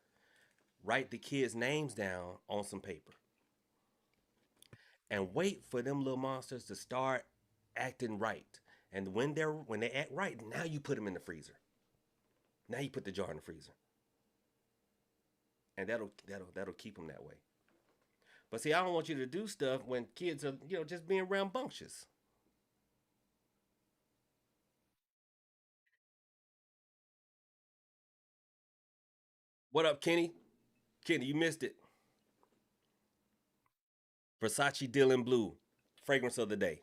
Write the kids' names down on some paper, and wait for them little monsters to start acting right. And when they act right, now you put them in the freezer. Now you put the jar in the freezer, and that'll keep them that way. But see, I don't want you to do stuff when kids are just being rambunctious. What up, Kenny? Kenny, you missed it. Versace Dylan Blue, fragrance of the day.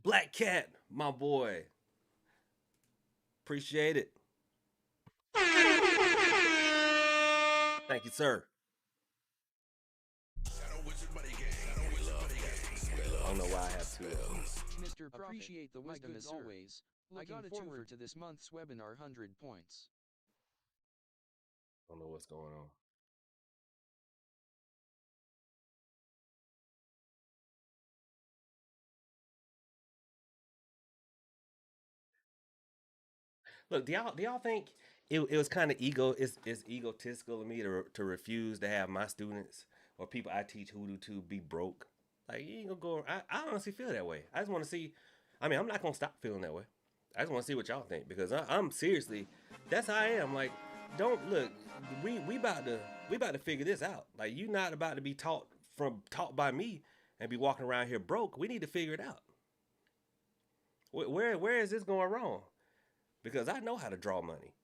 Black Cat, my boy. Appreciate it. Thank you, sir. I don't know why I have to. Mr. Prophet, appreciate the wisdom as always. I got a forward to this month's webinar 100 points. I don't know what's going on. Look, do y'all think it was kind of it's egotistical of me to refuse to have my students or people I teach Hoodoo to be broke? Like you ain't gonna go. I honestly feel that way. I just want to see. I mean, I'm not gonna stop feeling that way. I just want to see what y'all think because I'm seriously. That's how I am. Like, don't look. We about to figure this out. Like, you not about to be taught by me and be walking around here broke. We need to figure it out. Where is this going wrong? Because I know how to draw money.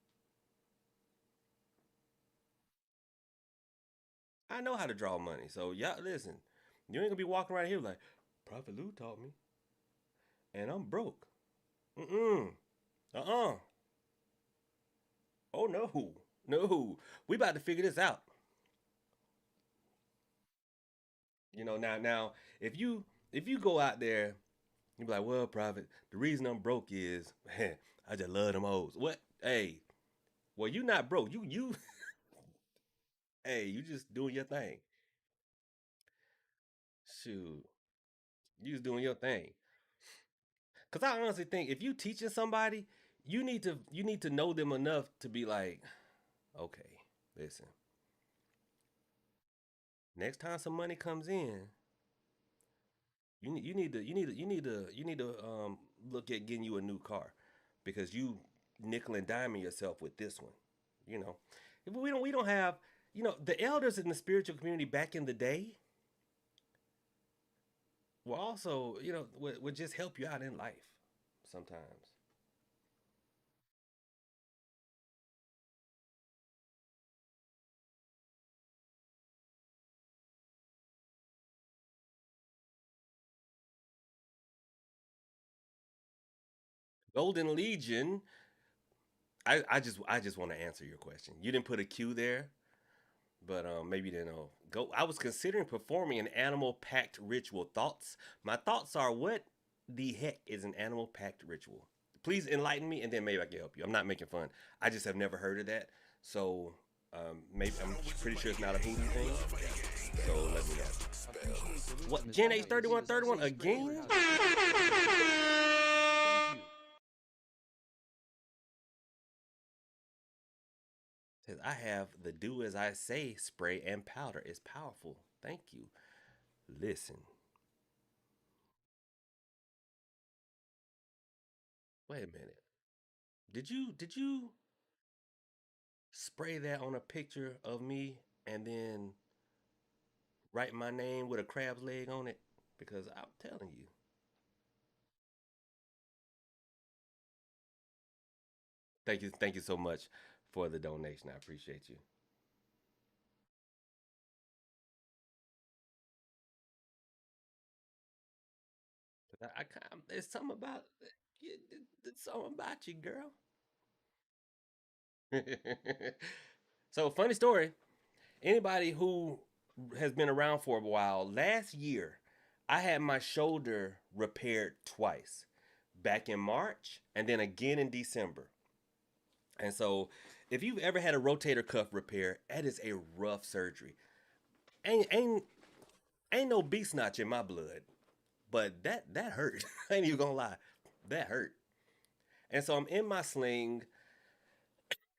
I know how to draw money. So y'all listen, you ain't gonna be walking around here like Prophet Lou taught me, and I'm broke. Mm-mm. Uh-uh. Oh no. No. We about to figure this out. Now if you go out there, you be like, well, Prophet, the reason I'm broke is man, I just love them hoes. What? Hey, well, you not broke. You hey, you just doing your thing. Shoot, you was doing your thing. Cause I honestly think if you teaching somebody, you need to know them enough to be like, okay, listen, next time some money comes in, you need to look at getting you a new car, because you nickel and diming yourself with this one. You know, if we don't have, the elders in the spiritual community back in the day will also, would just help you out in life sometimes. Golden Legion. I just want to answer your question. You didn't put a Q there, but maybe you didn't know. Go. I was considering performing an animal pact ritual. Thoughts. My thoughts are, what the heck is an animal pact ritual? Please enlighten me, and then maybe I can help you. I'm not making fun. I just have never heard of that. So maybe I'm pretty sure it's not a Hoodoo thing. So let me ask. Appreciate the wisdom What, as Gen H always. It is I 3131 say spray or again? how to spray. Thank you. Says I have the do as I say spray and powder. It's powerful. Thank you. Listen. Wait a minute. Did you spray that on a picture of me and then write my name with a crab's leg on it? Because I'm telling you. Thank you so much for the donation. I appreciate you. There's something about there's something about you, girl. So funny story. Anybody who has been around for a while, last year I had my shoulder repaired twice. Back in March and then again in December. And so if you've ever had a rotator cuff repair, that is a rough surgery. Ain't no beast notch in my blood, but that hurt. I ain't even gonna lie. That hurt. And so I'm in my sling,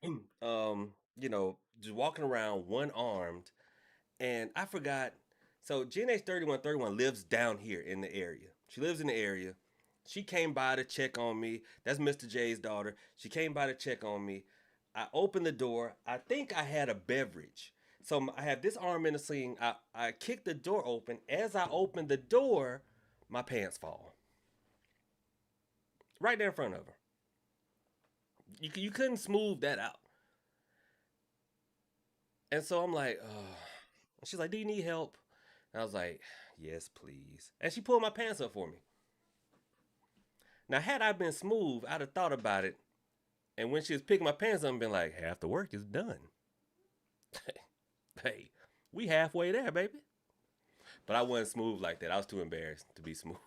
just walking around one armed. And I forgot. So GNH 3131 lives down here in the area. She lives in the area. She came by to check on me. That's Mr. J's daughter. She came by to check on me. I opened the door. I think I had a beverage. So I have this arm in a sling. I kicked the door open. As I opened the door, my pants fall. Right there in front of her. You couldn't smooth that out. And so I'm like, oh. She's like, do you need help? And I was like, yes, please. And she pulled my pants up for me. Now, had I been smooth, I'd have thought about it. And when she was picking my pants up, I'd been like, half the work is done. Hey, we halfway there, baby. But I wasn't smooth like that. I was too embarrassed to be smooth.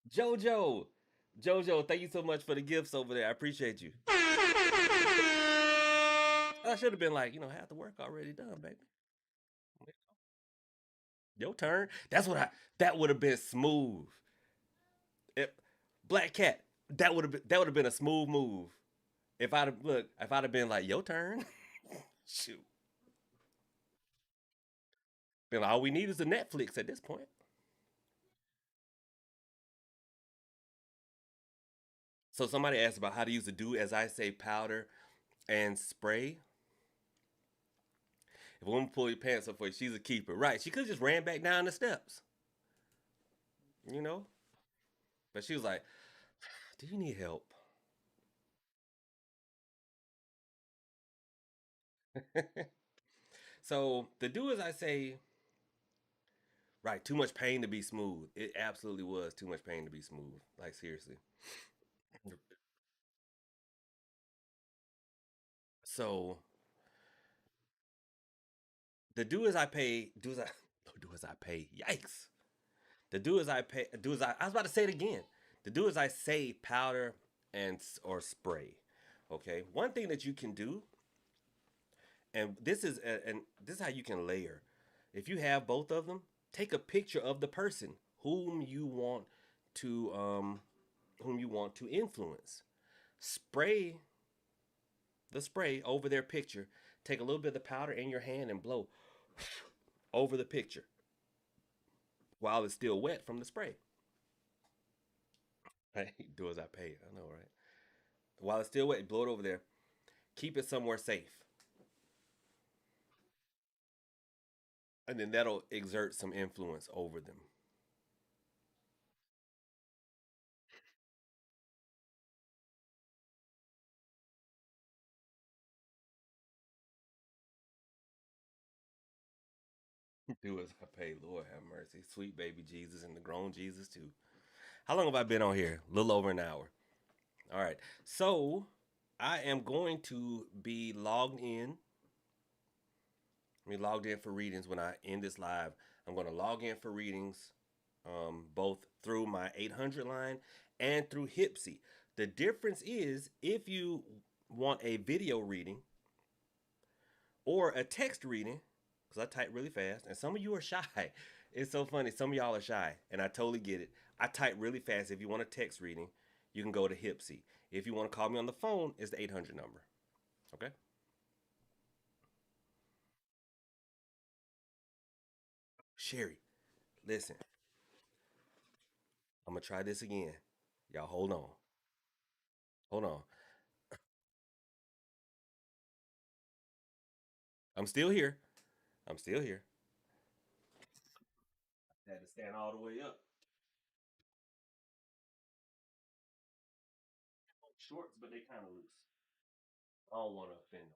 Jojo, Jojo, thank you so much for the gifts over there. I appreciate you. I should have been like, half the work already done, baby. Your turn. That would have been smooth. If, Black Cat, that would have been a smooth move. If I'd have been like, your turn. Shoot. Been like, all we need is the Netflix at this point. So somebody asked about how to use the do as I say powder and spray. If a woman pull your pants up for you, she's a keeper. Right. She could have just ran back down the steps. You know? But she was like, do you need help? So the do as I say, right, too much pain to be smooth. It absolutely was too much pain to be smooth. Like seriously. So the do as I pay, do as I do as I pay. Yikes. The do as I pay, do as I was about to say it again. The do as I say powder and or spray. Okay. One thing that you can do, and this is how you can layer. If you have both of them, take a picture of the person whom you want to influence. Spray the spray over their picture. Take a little bit of the powder in your hand and blow over the picture while it's still wet from the spray. Hey, do as I pay. I know, right? While it's still wet, blow it over there. Keep it somewhere safe, and then that'll exert some influence over them. Do as I pay. Lord have mercy. Sweet baby Jesus and the grown Jesus too. How long have I been on here? A little over an hour. All right. So I am going to be logged in. Logged in for readings when I end this live. I'm going to log in for readings, both through my 800 line and through Hipsy. The difference is if you want a video reading or a text reading, because I type really fast, and some of you are shy. It's so funny. Some of y'all are shy, and I totally get it. I type really fast. If you want a text reading, you can go to Hipsy. If you want to call me on the phone, it's the 800 number. Okay? Sherry, listen, I'm going to try this again. Y'all, hold on. Hold on. I'm still here. I'm still here. I had to stand all the way up. Shorts, but they kind of loose. I don't want to offend nobody.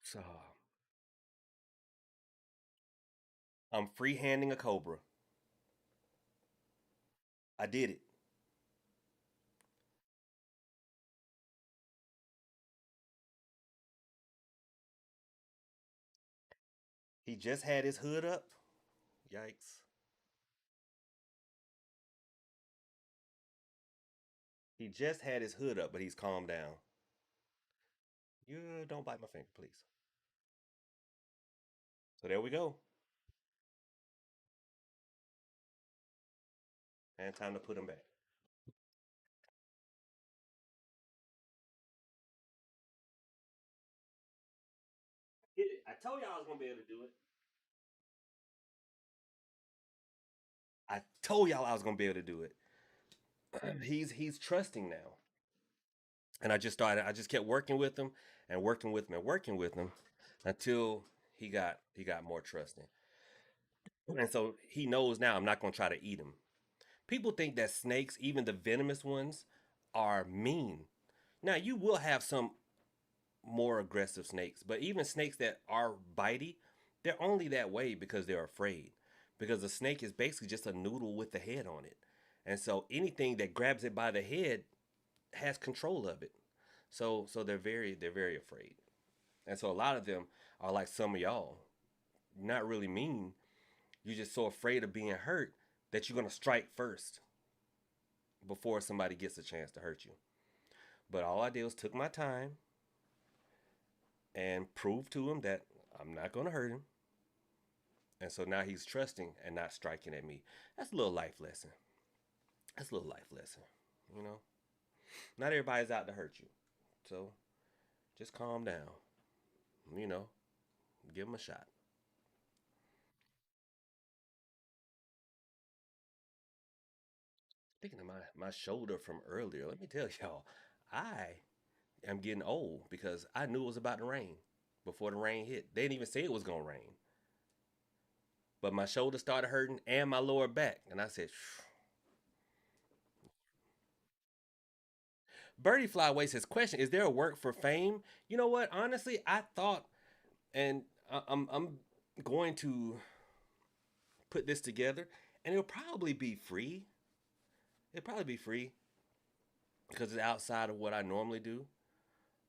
So I'm freehanding a cobra. I did it. He just had his hood up. Yikes. He just had his hood up, but he's calmed down. You don't bite my finger, please. So there we go. And time to put him back. Hit it. I told y'all I was gonna be able to do it. I told y'all I was gonna be able to do it. He's trusting now. And I just kept working with him and working with him and working with him until he got more trusting. And so he knows now I'm not gonna try to eat him. People think that snakes, even the venomous ones, are mean. Now you will have some more aggressive snakes, but even snakes that are bitey, they're only that way because they're afraid. Because a snake is basically just a noodle with the head on it. And so anything that grabs it by the head has control of it. So they're very afraid. And so a lot of them are like some of y'all. Not really mean. You're just so afraid of being hurt that you're gonna strike first before somebody gets a chance to hurt you. But all I did was took my time and proved to him that I'm not gonna hurt him. And so now he's trusting and not striking at me. That's a little life lesson. That's a little life lesson. You know, not everybody's out to hurt you. So just calm down. You know, give him a shot. Speaking of my shoulder from earlier, let me tell y'all, I am getting old because I knew it was about to rain before the rain hit. They didn't even say it was gonna rain, but my shoulder started hurting and my lower back, and I said, "Phew." Birdie Fly wastes his question: is there a work for fame? You know what? Honestly, I thought, and I'm going to put this together, and it'll probably be free. It'll probably be free because it's outside of what I normally do.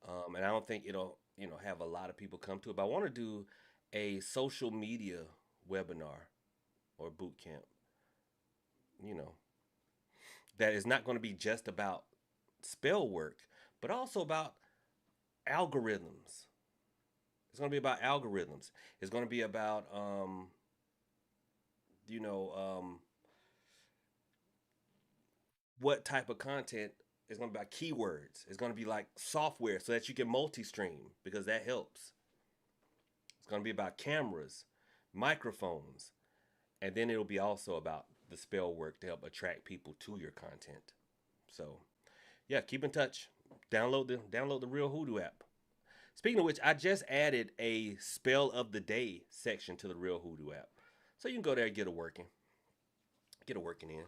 And I don't think it'll have a lot of people come to it. But I want to do a social media webinar or boot camp. You know, that is not going to be just about spell work, but also about algorithms. It's going to be about algorithms. It's going to be about you know, what type of content is going to be about keywords. It's going to be like software so that you can multi-stream because that helps. It's going to be about cameras, microphones, and then it'll be also about the spell work to help attract people to your content. So, yeah, keep in touch. Download the Real Hoodoo app. Speaking of which, I just added a spell of the day section to the Real Hoodoo app. So you can go there and get it working. Get it working in.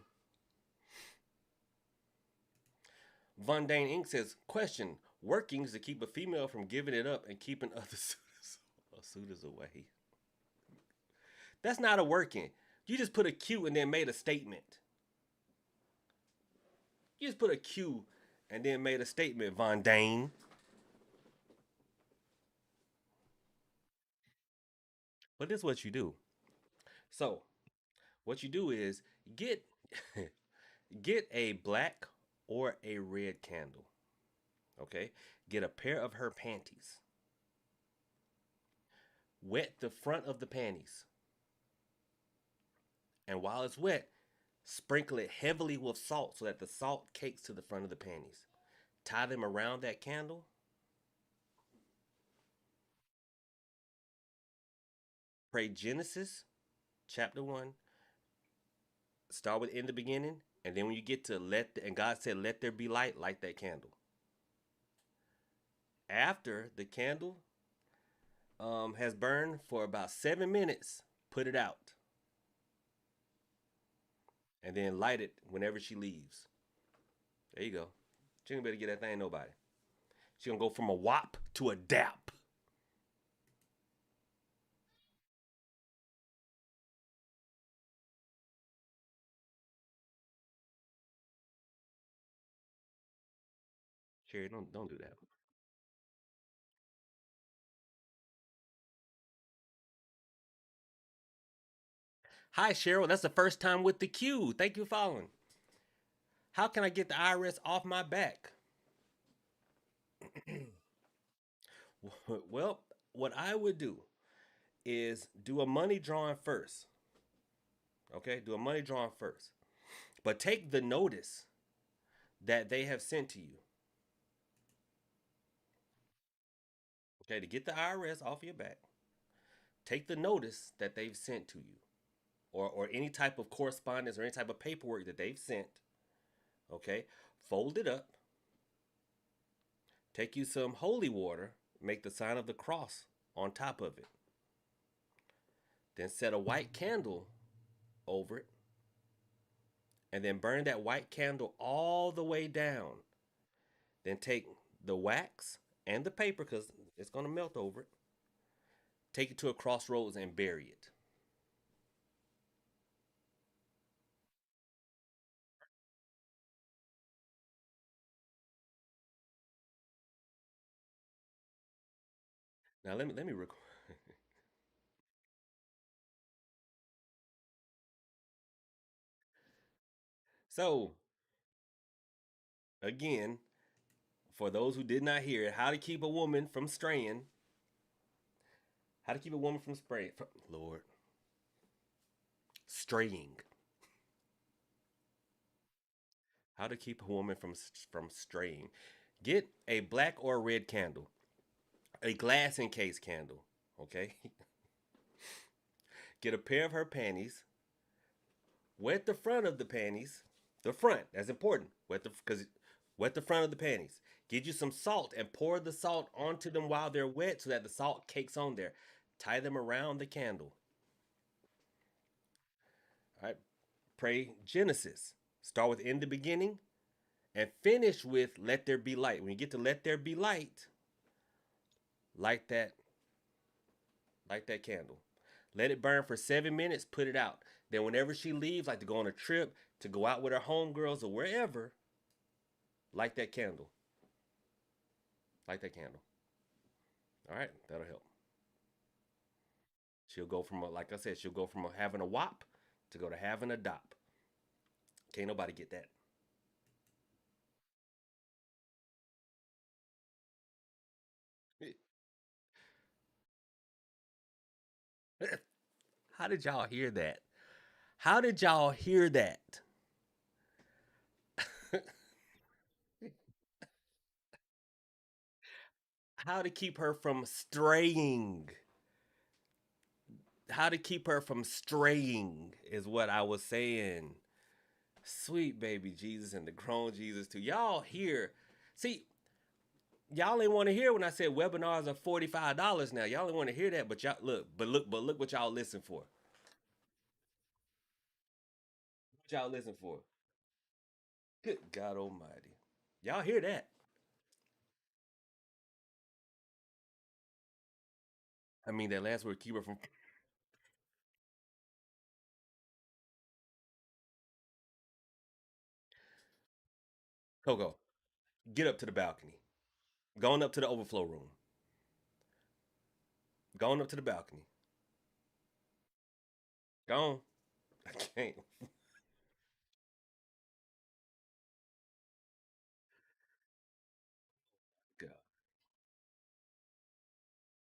Von Dane Inc. says, question, workings to keep a female from giving it up and keeping other suitors away. That's not a working. You just put a Q and then made a statement. You just put a Q and then made a statement, Von Dane. But this is what you do. So, what you do is get get a black or a red candle. Okay? Get a pair of her panties. Wet the front of the panties. And while it's wet, sprinkle it heavily with salt so that the salt cakes to the front of the panties. Tie them around that candle. Pray Genesis chapter 1. Start with in the beginning. And then when you get to and God said, let there be light, light that candle. After the candle has burned for about 7 minutes, put it out. And then light it whenever she leaves. There you go. She ain't better get that thing nobody. She gonna go from a WAP to a DAP. Sherry, don't do that. Hi Cheryl, that's the first time with the Q. Thank you for following. How can I get the IRS off my back? Well, what I would do is do a money drawing first. Okay, do a money drawing first. But take the notice that they have sent to you. Okay, to get the IRS off your back, take the notice that they've sent to you, or any type of correspondence or any type of paperwork that they've sent. Okay, fold it up, take you some holy water, make the sign of the cross on top of it. Then set a white candle over it, and then burn that white candle all the way down. Then take the wax and the paper, because it's going to melt over it, take it to a crossroads and bury it. Now let me record. So again, for those who did not hear it, how to keep a woman from straying. How to keep a woman from spraying. Lord, straying. How to keep a woman from straying. Get a black or red candle, a glass encased candle. Okay. Get a pair of her panties. Wet the front of the panties. The front. That's important. Wet the front of the panties. Get you some salt and pour the salt onto them while they're wet so that the salt cakes on there. Tie them around the candle. All right. Pray Genesis. Start with in the beginning and finish with let there be light. When you get to let there be light, light that Light that candle. Let it burn for 7 minutes. Put it out. Then whenever she leaves, like to go on a trip, to go out with her homegirls or wherever, light that candle. Light that candle. All right, that'll help. She'll go from like I said, she'll go from having a wop to go to having a dop. Can't nobody get that. How did y'all hear that? How did y'all hear that? How to keep her from straying. How to keep her from straying is what I was saying. Sweet baby Jesus and the grown Jesus too. Y'all hear? See, y'all ain't want to hear when I said webinars are $45 now. Y'all ain't want to hear that, but y'all look what y'all listen for. What y'all listen for? Good God Almighty. Y'all hear that? I mean that last word keep her from Coco. Get up to the balcony. Going up to the overflow room. Going up to the balcony. Gone. I can't. God.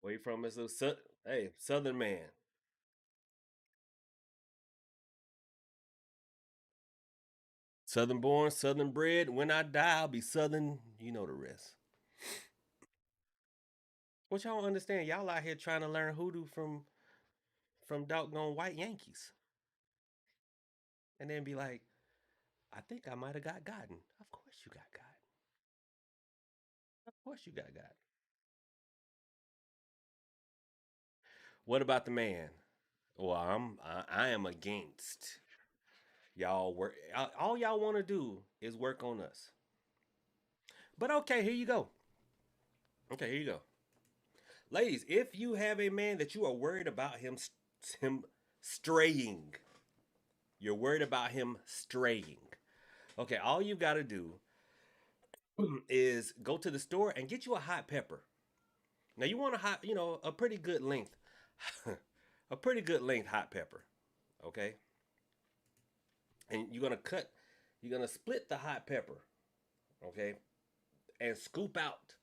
Where you from, Mr. Hey, Southern man. Southern born, Southern bred. When I die, I'll be Southern. You know the rest. What y'all don't understand? Y'all out here trying to learn hoodoo from doggone white Yankees, and then be like, I think I might have got gotten. Of course you got gotten. Of course you got gotten. What about the man? Well, I am against y'all work. All y'all want to do is work on us. But okay, here you go. Okay, here you go. Ladies, if you have a man that you are worried about him straying, you're worried about him straying. Okay, all you got to do is go to the store and get you a hot pepper. Now you want a hot, a pretty good length, a pretty good length hot pepper. Okay, and you're gonna split the hot pepper. Okay, and scoop out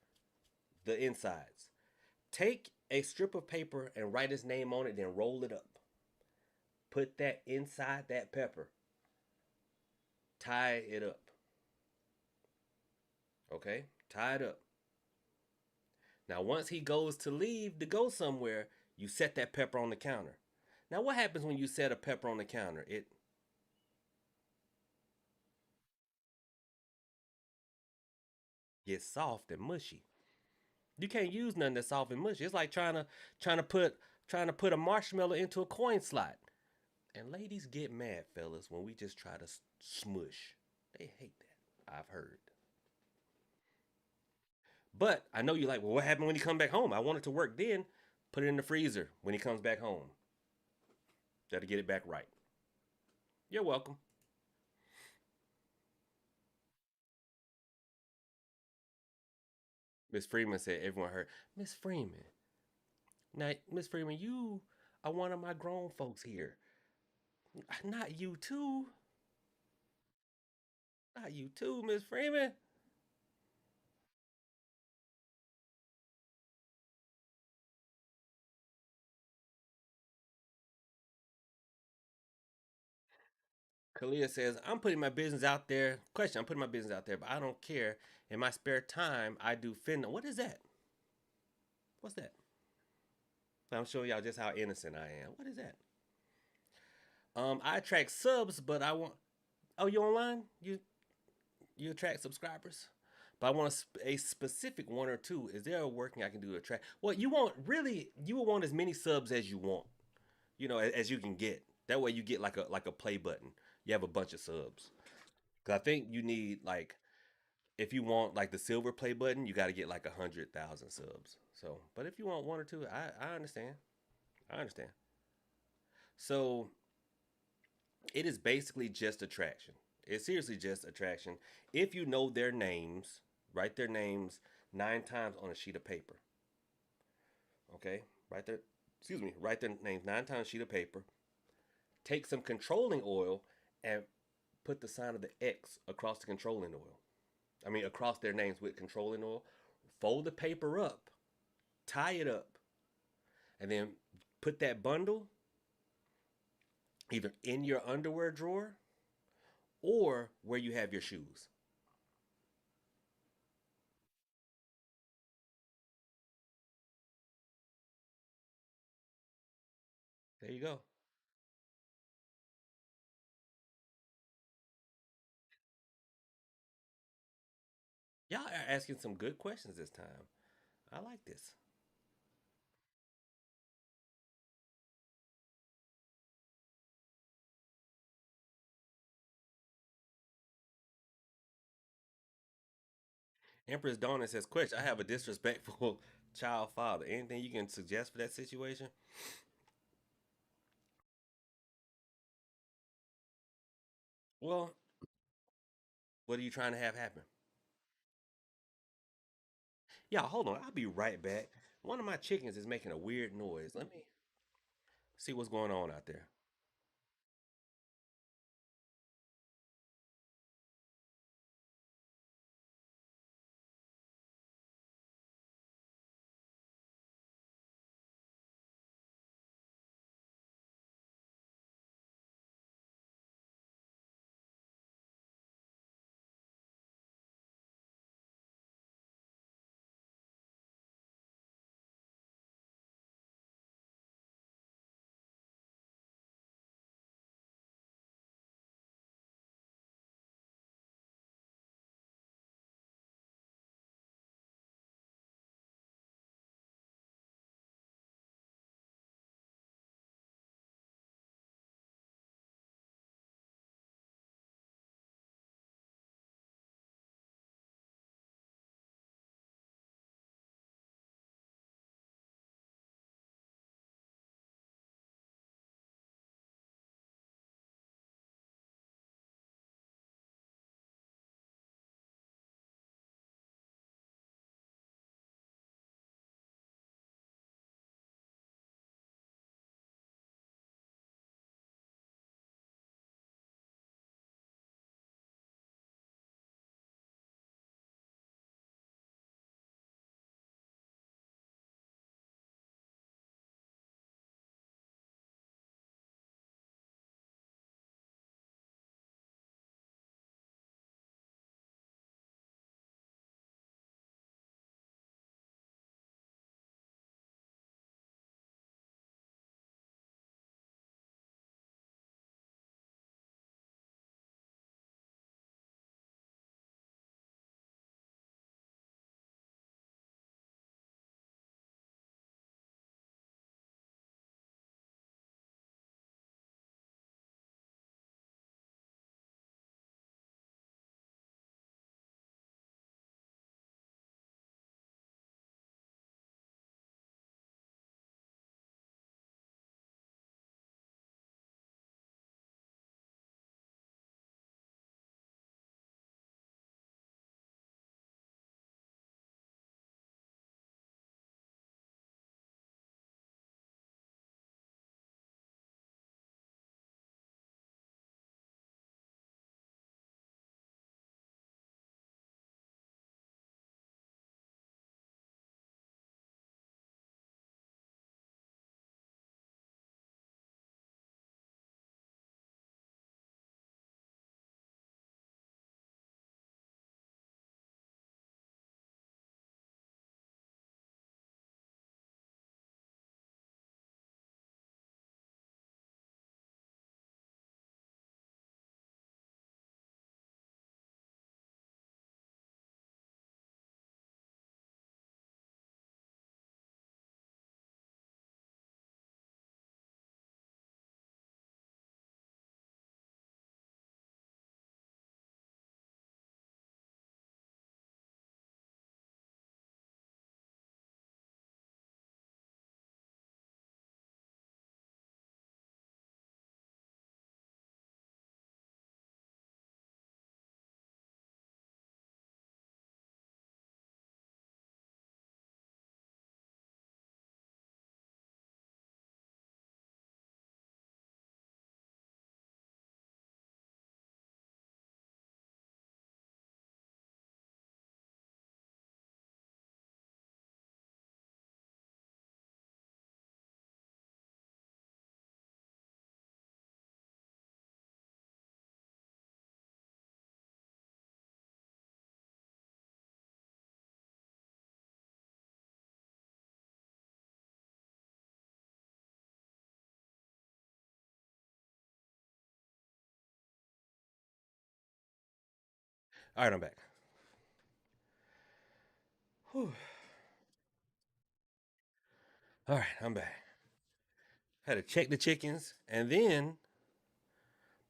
the insides. Take a strip of paper and write his name on it, then roll it up. Put that inside that pepper. Tie it up. Okay? Tie it up. Now, once he goes to leave to go somewhere, you set that pepper on the counter. Now, what happens when you set a pepper on the counter? It gets soft and mushy. You can't use nothing that's soft and mushy. It's like trying to put trying to put a marshmallow into a coin slot. And ladies get mad, fellas, when we just try to smush. They hate that. I've heard. But I know you like, well, what happened when he come back home? I want it to work then. Put it in the freezer when he comes back home. That'll get it back right. You're welcome. Miss Freeman said everyone heard. Miss Freeman. Now, Miss Freeman, you are one of my grown folks here. Not you too. Not you too, Miss Freeman. Kalia says, I'm putting my business out there. Question, I'm putting my business out there, but I don't care. In my spare time, I do fin. What is that? What's that? I'm showing y'all just how innocent I am. What is that? I attract subs, but I want. Oh, you online? You attract subscribers, but I want a specific one or two. Is there a working I can do to attract? Well, you want really you will want as many subs as you want. As you can get. That way you get like a play button. You have a bunch of subs. Cause I think you need like if you want like the silver play button, you got to get like 100,000 subs. So, but if you want one or two, I understand. I understand. So it is basically just attraction. It's seriously just attraction. If you know their names, write their names 9 times on a sheet of paper. Okay, write their write their names 9 times on a sheet of paper. Take some controlling oil and put the sign of the X across the controlling oil. I mean, across their names with controlling oil. Fold the paper up, tie it up, and then put that bundle either in your underwear drawer or where you have your shoes. There you go. Y'all are asking some good questions this time. I like this. Empress Donna says, "Question: I have a disrespectful child father. Anything you can suggest for that situation?" Well, what are you trying to have happen? Yeah, hold on. I'll be right back. One of my chickens is making a weird noise. Let me see what's going on out there. All right, I'm back. Whew. All right, I'm back. Had to check the chickens and then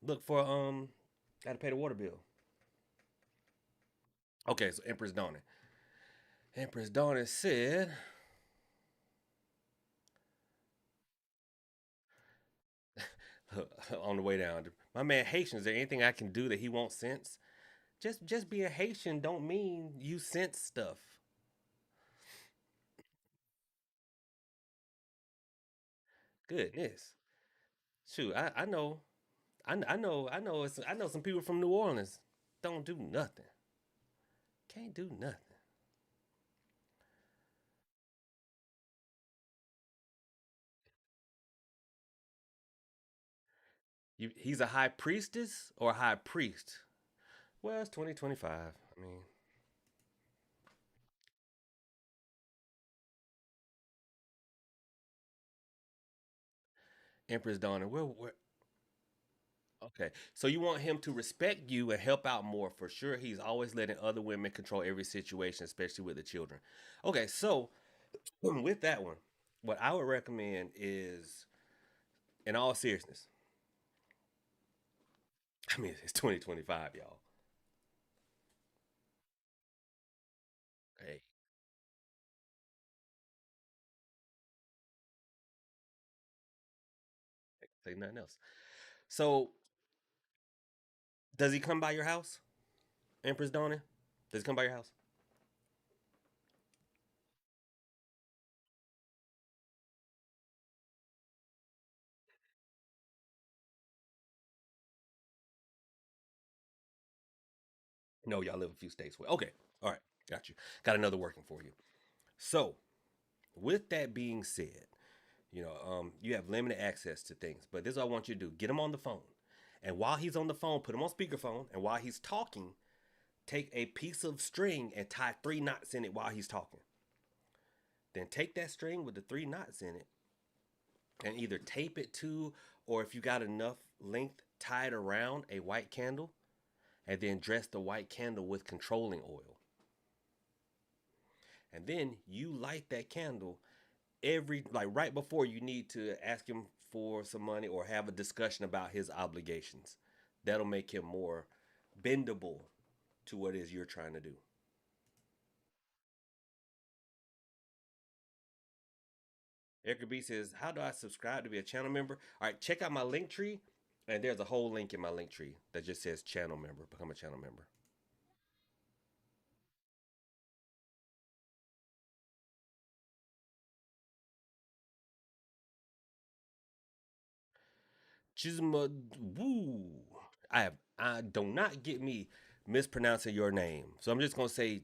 look for got to pay the water bill. Okay, so Empress Dawning. Empress Dawning said, on the way down, my man Haitian, is there anything I can do that he won't sense? Just being Haitian don't mean you sense stuff. Goodness. Shoot, I know. I know some people from New Orleans don't do nothing. Can't do nothing. He's a high priestess or a high priest? Well, it's 2025. I mean, Empress Donna. Okay, so you want him to respect you and help out more for sure. He's always letting other women control every situation, especially with the children. Okay, so with that one, what I would recommend is, in all seriousness, I mean, it's 2025, y'all. Hey, say nothing else. So, does he come by your house, Empress Donna? Does he come by your house? No, y'all live a few states away. Okay, all right, got you. Got another working for you. So, with that being said, you have limited access to things, but this is what I want you to do: get him on the phone, and while he's on the phone, put him on speakerphone, and while he's talking, take a piece of string and tie 3 knots in it while he's talking. Then take that string with the 3 knots in it, and either tape it to, or if you got enough length, tie it around a white candle, and then dress the white candle with controlling oil. And then you light that candle every, like right before you need to ask him for some money or have a discussion about his obligations. That'll make him more bendable to what it is you're trying to do. Erica B says, "How do I subscribe to be a channel member?" All right, check out my link tree, and there's a whole link in my link tree that just says channel member. Become a channel member. Chisma Woo. I do not get me mispronouncing your name. So I'm just gonna say,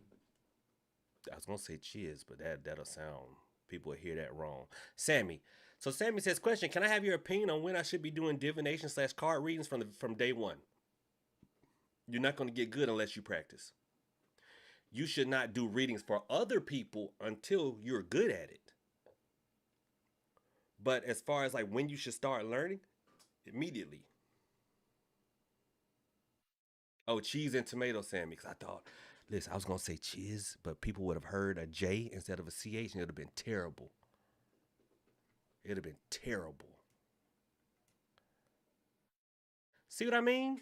I was gonna say Chiz, but that'll sound, people will hear that wrong. Sammy. So Sammy says, question, can I have your opinion on when I should be doing divination slash card readings from day one? You're not gonna get good unless you practice. You should not do readings for other people until you're good at it. But as far as like when you should start learning, immediately. Oh, cheese and tomato, Sammy. Because I thought, listen, I was gonna say cheese, but people would have heard a J instead of a CH, and it would have been terrible. It'd have been terrible. See what I mean?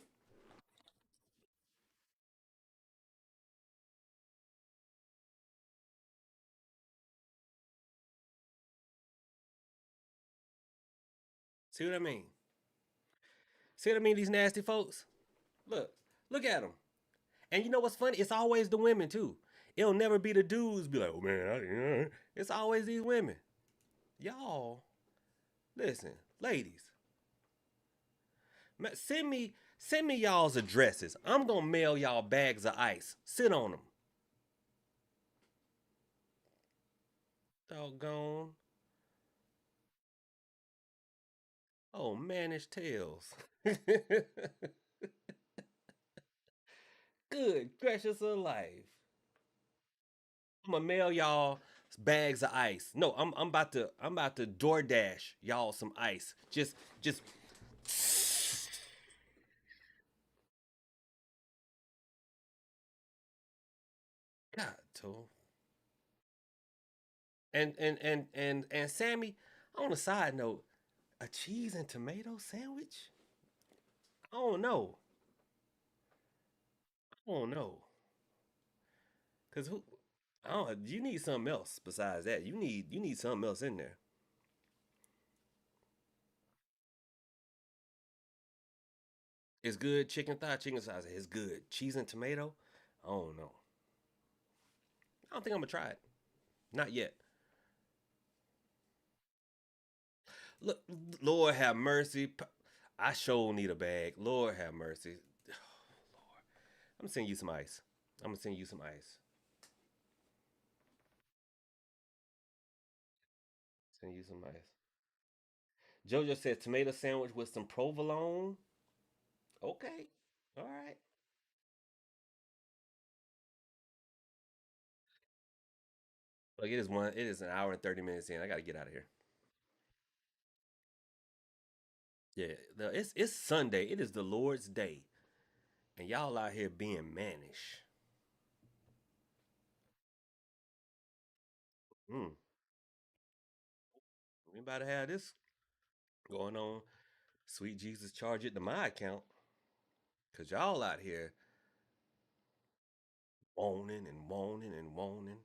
See what I mean? See what I mean? These nasty folks. Look, look at them. And you know what's funny? It's always the women too. It'll never be the dudes. Be like, oh man, it's always these women. Y'all, listen, ladies, send me y'all's addresses. I'm gonna mail y'all bags of ice. Sit on them. Doggone. Oh, mannish tails. Good gracious of life. I'm gonna mail y'all bags of ice. No, I'm about to DoorDash y'all some ice. Just tomato. And Sammy, on a side note, a cheese and tomato sandwich? I don't know. I don't know. Cause who? I don't. You need something else besides that. You need something else in there. It's good. Chicken thighs. It's good. Cheese and tomato. I don't know. I don't think I'm gonna try it. Not yet. Look, Lord have mercy. I sure need a bag. Lord have mercy. Lord, I'm gonna send you some ice. I'm gonna send you some ice. Send you some ice. Jojo said tomato sandwich with some provolone. Okay. All right. Like it is one. It is an hour and 30 minutes in. I gotta get out of here. Yeah. It's Sunday. It is the Lord's day, and y'all out here being mannish. Mm. We about to have this going on. Sweet Jesus, charge it to my account, cause y'all out here moaning and moaning and moaning.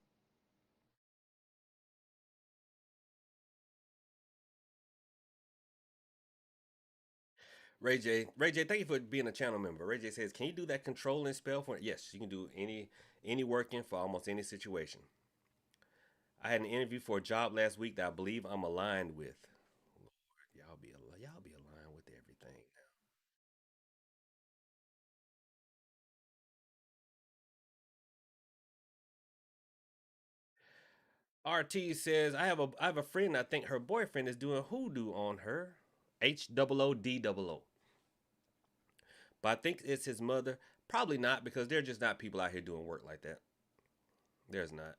Ray J, thank you for being a channel member. Ray J says, "Can you do that controlling spell for it?" Yes, you can do any working for almost any situation. I had an interview for a job last week that I believe I'm aligned with. Y'all be aligned with everything. RT says, I have a friend. I think her boyfriend is doing hoodoo on her. HOODOO. But I think it's his mother. Probably not because they're just not people out here doing work like that. There's not.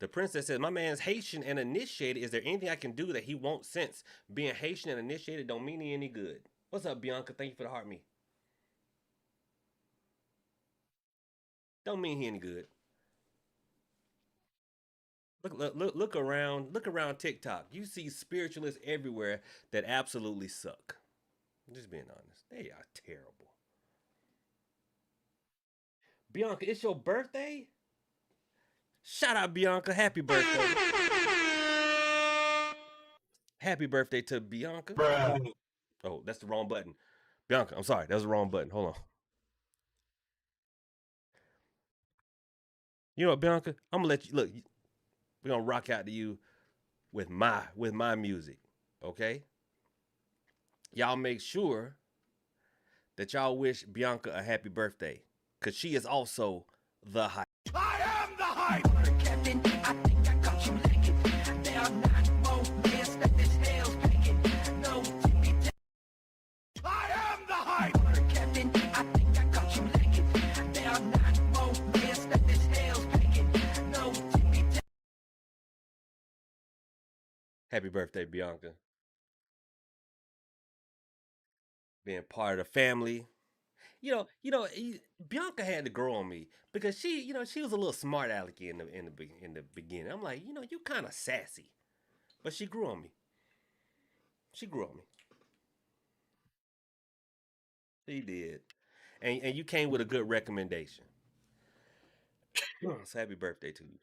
The princess says, "My man's Haitian and initiated. Is there anything I can do that he won't sense? Being Haitian and initiated don't mean he any good." What's up, Bianca? Thank you for the heart me. Don't mean he any good. Look around. Look around TikTok. You see spiritualists everywhere that absolutely suck. I'm just being honest. They are terrible. Bianca, it's your birthday? Shout out Bianca. Happy birthday. Happy birthday to Bianca. Bruh. Oh, that's the wrong button. Bianca, I'm sorry. That was the wrong button. Hold on. You know what, Bianca? I'm gonna let you look. We're gonna rock out to you with my music. Okay? Y'all make sure that y'all wish Bianca a happy birthday. Cause she is also the hype. I am the hype! Captain, I think I got you licking. There are not more men that this hell's picking. No, Timmy. I am the hype! Captain, I think I got you licking. There are not more men that this hell's picking. No, Timmy. Happy birthday, Bianca. Being part of the family. Bianca had to grow on me because she was a little smart alecky in the beginning. I'm like, you kind of sassy, but she grew on me. She grew on me. She did, and you came with a good recommendation. So happy birthday to you.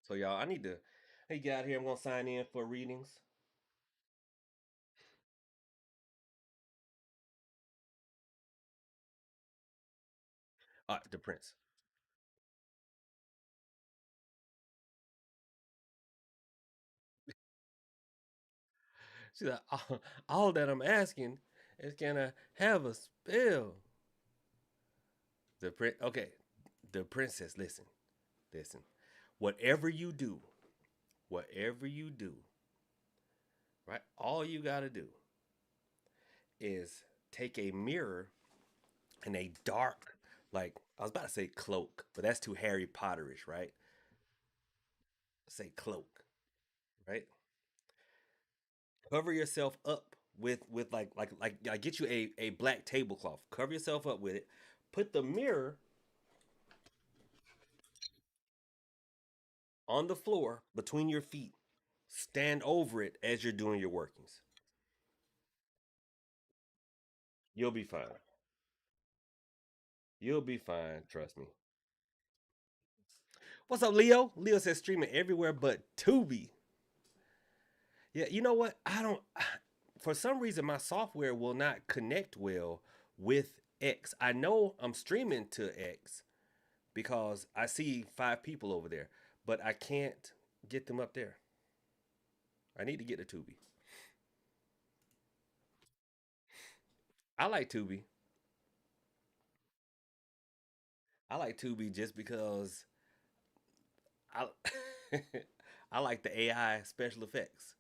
So y'all, hey, get out here. I'm gonna sign in for readings. The prince. She's like, all that I'm asking is can I have a spell? The prince. Okay, the princess. Listen, listen. Whatever you do, whatever you do, right? All you gotta do is take a mirror and a dark, like I was about to say cloak, but that's too Harry Potterish, right? Say cloak, right? Cover yourself up with like get you a black tablecloth, cover yourself up with it, put the mirror on the floor between your feet, stand over it as you're doing your workings. You'll be fine. You'll be fine, trust me. What's up, Leo? Leo says streaming everywhere but Tubi. Yeah, you know what? I don't. For some reason, my software will not connect well with X. I know I'm streaming to X because I see 5 people over there, but I can't get them up there. I need to get to Tubi. I like Tubi. I like Tubi just because I I like the AI special effects.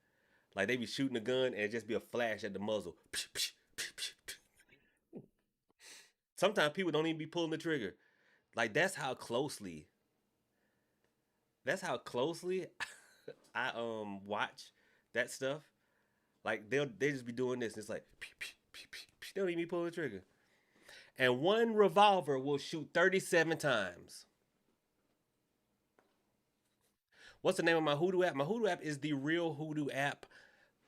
Like they be shooting a gun and it just be a flash at the muzzle. Sometimes people don't even be pulling the trigger. Like that's how closely I watch that stuff. Like they just be doing this and it's like they don't even be pulling the trigger. And one revolver will shoot 37 times. What's the name of my Hoodoo app? My Hoodoo app is the real Hoodoo app.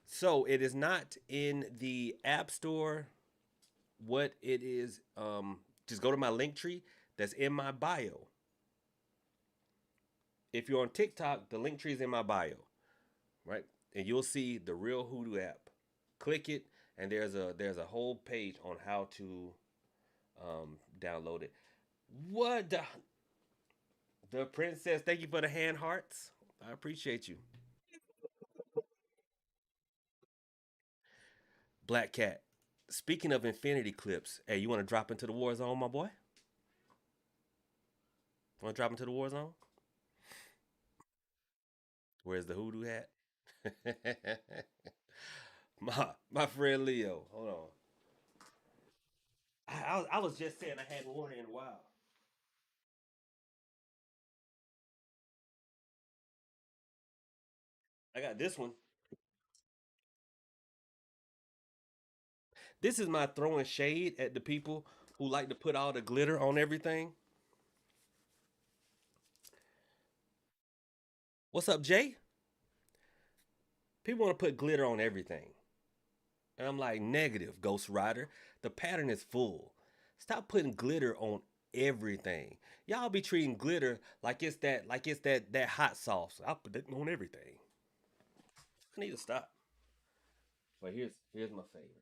So it is not in the App Store. What it is, just go to my link tree that's in my bio. If you're on TikTok, the link tree is in my bio, right? And you'll see the real Hoodoo app. Click it, and there's a whole page on how to download it. What the princess? Thank you for the hand hearts. I appreciate you. Black Cat. Speaking of infinity clips, hey, you want to drop into the war zone, my boy? Want to drop into the war zone? Where's the hoodoo hat? my friend Leo. Hold on. I was just saying I hadn't worn it in a while. I got this one. This is my throwing shade at the people who like to put all the glitter on everything. What's up, Jay? People want to put glitter on everything. And I'm like, negative, Ghost Rider. The pattern is full. Stop putting glitter on everything. Y'all be treating glitter like it's that hot sauce. I'll put it on everything. I need to stop. But here's my favorite.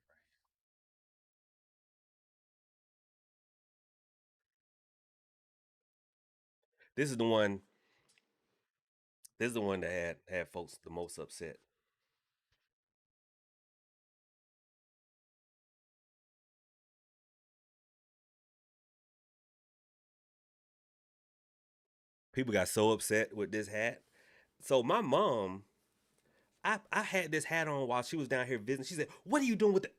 This is the one. This is the one that had folks the most upset. People got so upset with this hat. So my mom, I had this hat on while she was down here visiting. She said, "What are you doing with it?"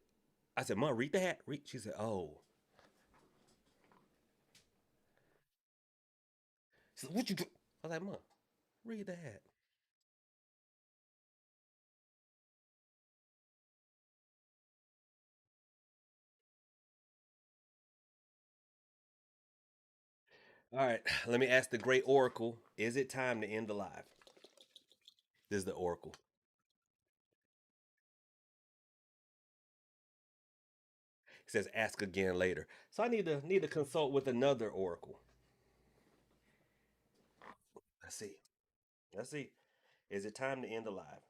I said, "Mom, read the hat." Read. She said, "Oh." She said, "What you do?" I was like, "Mom, read the hat." All right, let me ask the great oracle: is it time to end the live? This is the oracle. It says, "Ask again later." So I need to consult with another oracle. Let's see. Let's see. Is it time to end the live?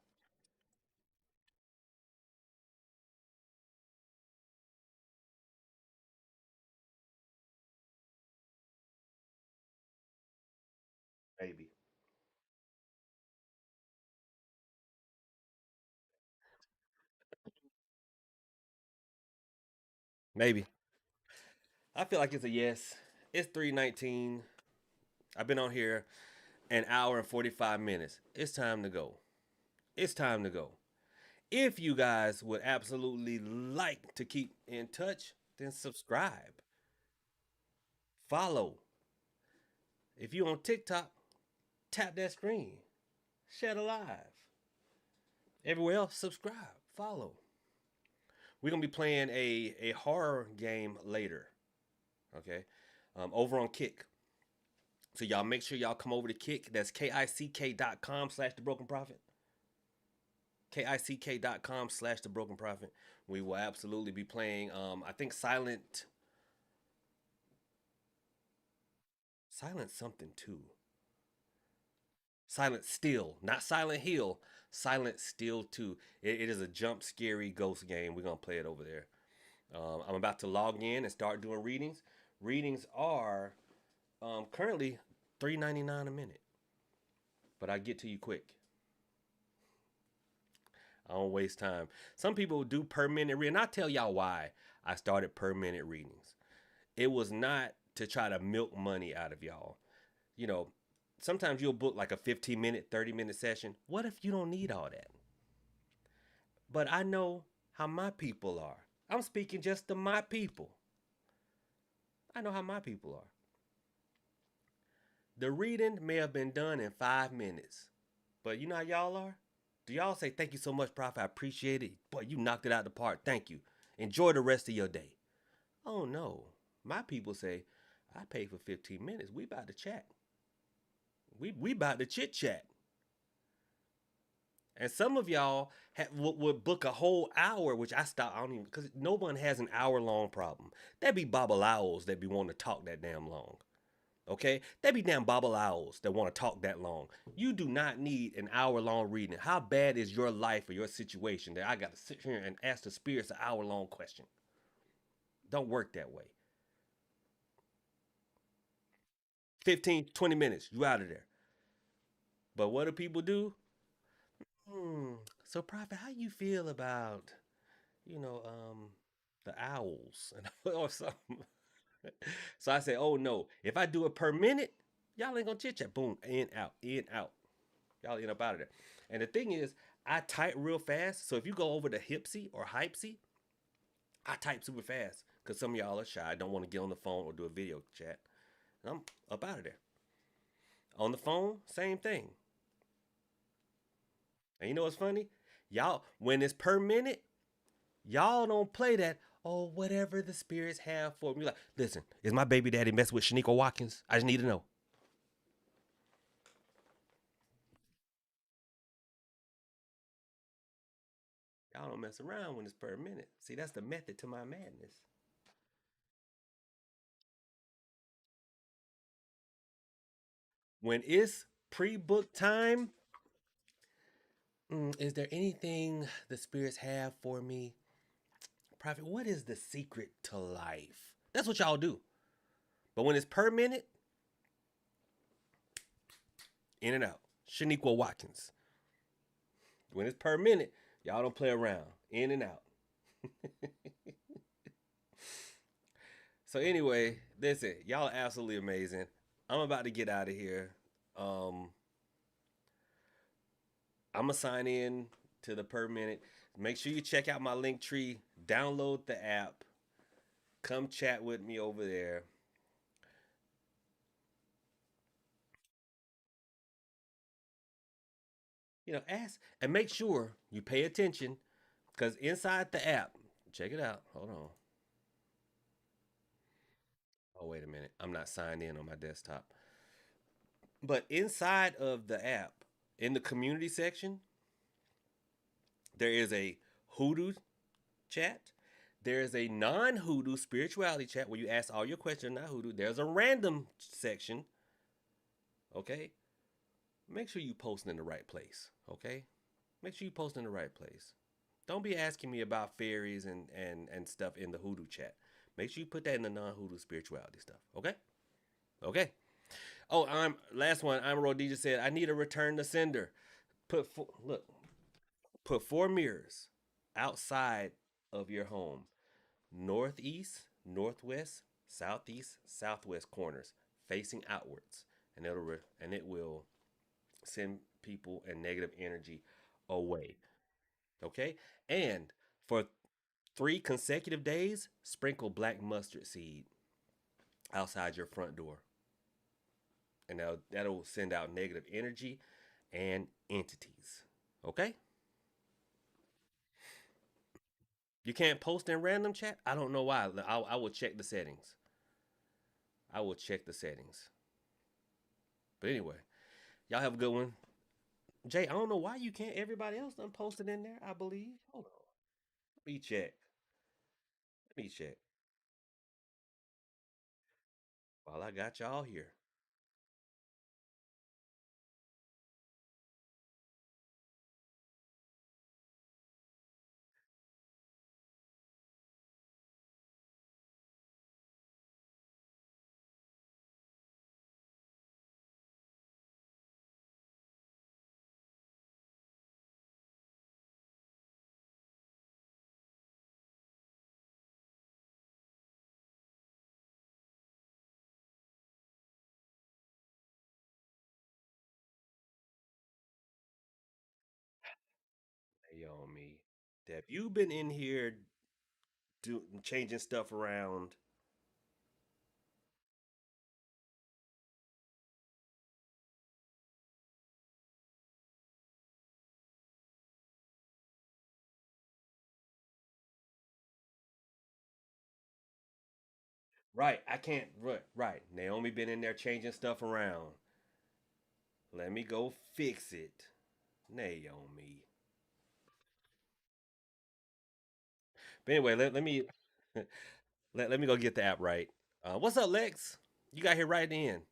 Maybe. Maybe. I feel like it's a yes. It's 3:19. I've been on here an hour and 45 minutes. It's time to go. It's time to go. If you guys would absolutely like to keep in touch, then subscribe, follow. If you on TikTok, tap that screen, share the live. Everywhere else, subscribe, follow. We're gonna be playing a horror game later. Okay, over on Kick. So y'all make sure y'all come over to Kick. That's kick.com/the Broken Prophet. kick.com/the Broken Prophet. We will absolutely be playing. I think Silent something too. Silent Still, not Silent Hill. Silent Still 2. It is a jump scary ghost game. We're gonna play it over there. I'm about to log in and start doing readings. Readings are currently $3.99 a minute, but I get to you quick. I don't waste time. Some people do per minute reading. I'll tell y'all why I started per minute readings. It was not to try to milk money out of y'all. You know, sometimes you'll book like a 15-minute, 30-minute session. What if you don't need all that? But I know how my people are. I'm speaking just to my people. I know how my people are. The reading may have been done in 5 minutes, but you know how y'all are? Do y'all say, "Thank you so much, Prophet? I appreciate it. Boy, you knocked it out of the park. Thank you. Enjoy the rest of your day." Oh no. My people say, "I paid for 15 minutes. We about to chat. We about to chit chat." And some of y'all would book a whole hour, which I stop. I don't even, because no one has an hour long problem. That be babalawos that be wanting to talk that damn long. Okay? That be damn babalawos that want to talk that long. You do not need an hour long reading. How bad is your life or your situation that I got to sit here and ask the spirits an hour long question? Don't work that way. 15, 20 minutes, you out of there. But what do people do? Hmm. So, Prophet, how you feel about, you know, the owls or something? So I say, oh no, if I do it per minute, y'all ain't gonna chit chat. Boom, in, out, in, out. Y'all end up out of there. And the thing is, I type real fast. So if you go over to Hipsy or Hypsy, I type super fast because some of y'all are shy, don't want to get on the phone or do a video chat. And I'm up out of there. On the phone, same thing. And you know what's funny? Y'all, when it's per minute, y'all don't play that. Oh, whatever the spirits have for me. Like, listen, is my baby daddy messing with Shaniqua Watkins? I just need to know. Y'all don't mess around when it's per minute. See, that's the method to my madness. When it's pre-book time, is there anything the spirits have for me? Prophet, what is the secret to life? That's what y'all do. But when it's per minute, in and out. Shaniqua Watkins. When it's per minute, y'all don't play around. In and out. So anyway, that's it. Y'all are absolutely amazing. I'm about to get out of here. Um, I'm gonna sign in to the per minute. Make sure you check out my link tree. Download the app. Come chat with me over there. Ask and make sure you pay attention because inside the app, check it out. Hold on. Oh, wait a minute. I'm not signed in on my desktop. But inside of the app, in the community section, there is a Hoodoo chat. There is a non Hoodoo spirituality chat where you ask all your questions, not Hoodoo. There's a random section. Okay. Make sure you post in the right place. Okay. Make sure you post in the right place. Don't be asking me about fairies and stuff in the Hoodoo chat. Make sure you put that in the non Hoodoo spirituality stuff. Okay. Okay. Oh, I'm last one. I'm Rhodesia said I need a return to sender. Look, put 4 mirrors outside of your home, northeast, northwest, southeast, southwest corners, facing outwards, and it will send people and negative energy away. Okay, and for 3 consecutive days, sprinkle black mustard seed outside your front door, and that'll send out negative energy and entities. Okay. You can't post in random chat. I don't know why. I will check the settings. I will check the settings. But anyway, y'all have a good one. Jay, I don't know why you can't. Everybody else done posted in there, I believe. Hold on. Let me check. Let me check. While I got y'all here. Hey, on me. Have you been in here changing stuff around? Right, I can't. Right. Naomi been in there changing stuff around. Let me go fix it. Naomi. But anyway, let me let me go get the app right. What's up, Lex? You got here right at the end.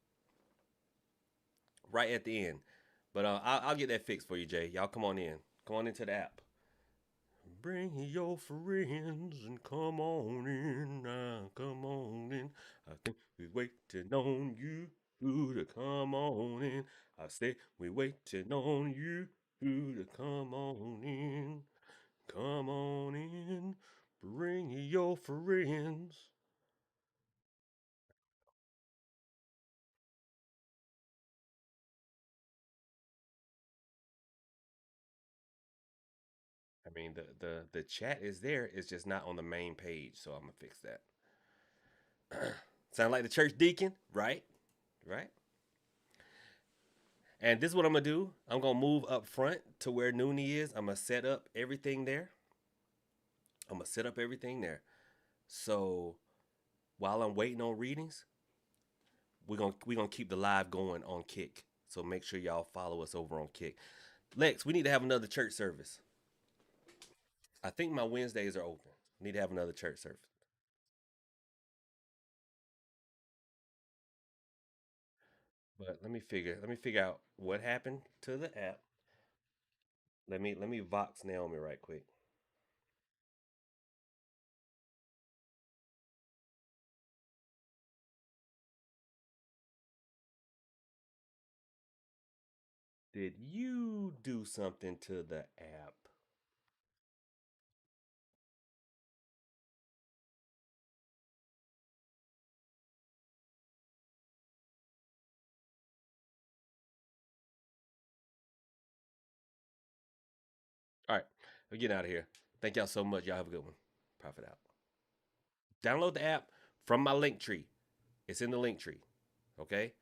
Right at the end. But I'll get that fixed for you, Jay. Y'all come on in. Come on into the app. Bring your friends and come on in now. Come on in. I think we waiting on you to come on in. I say we waiting on you to come on in. Come on in. Bring your friends. I mean the chat is there. It's just not on the main page, so I'm gonna fix that. Sound like the church deacon, right? Right. And this is what I'm gonna do. I'm gonna move up front to where Noonie is. I'm gonna set up everything there. I'm gonna set up everything there. So while I'm waiting on readings, we're gonna keep the live going on Kick. So make sure y'all follow us over on Kick. Lex, we need to have another church service. I think my Wednesdays are open. We need to have another church service. But let me figure out what happened to the app. Let me Vox Naomi right quick. Did you do something to the app? All right, we're getting out of here. Thank y'all so much. Y'all have a good one. Profit out. Download the app from my link tree. It's in the link tree. Okay?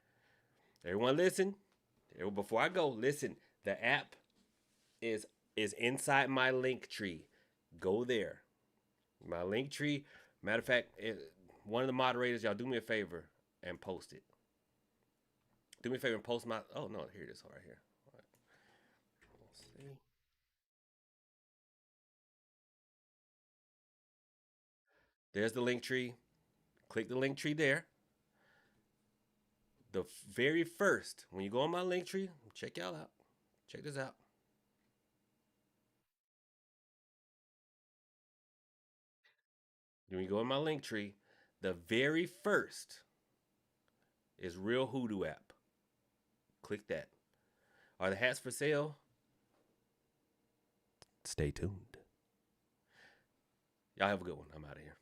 Everyone listen. Before I go, listen. The app is is inside my link tree. Go there. My link tree. Matter of fact, one of the moderators, y'all do me a favor and post it. Do me a favor and post my. Oh no, here it is right here. All right. Let's see. There's the link tree. Click the link tree there. The very first, when you go on my link tree, check y'all out. Check this out. When you go in my link tree, the very first is Real Hoodoo app. Click that. Are the hats for sale? Stay tuned. Y'all have a good one. I'm out of here.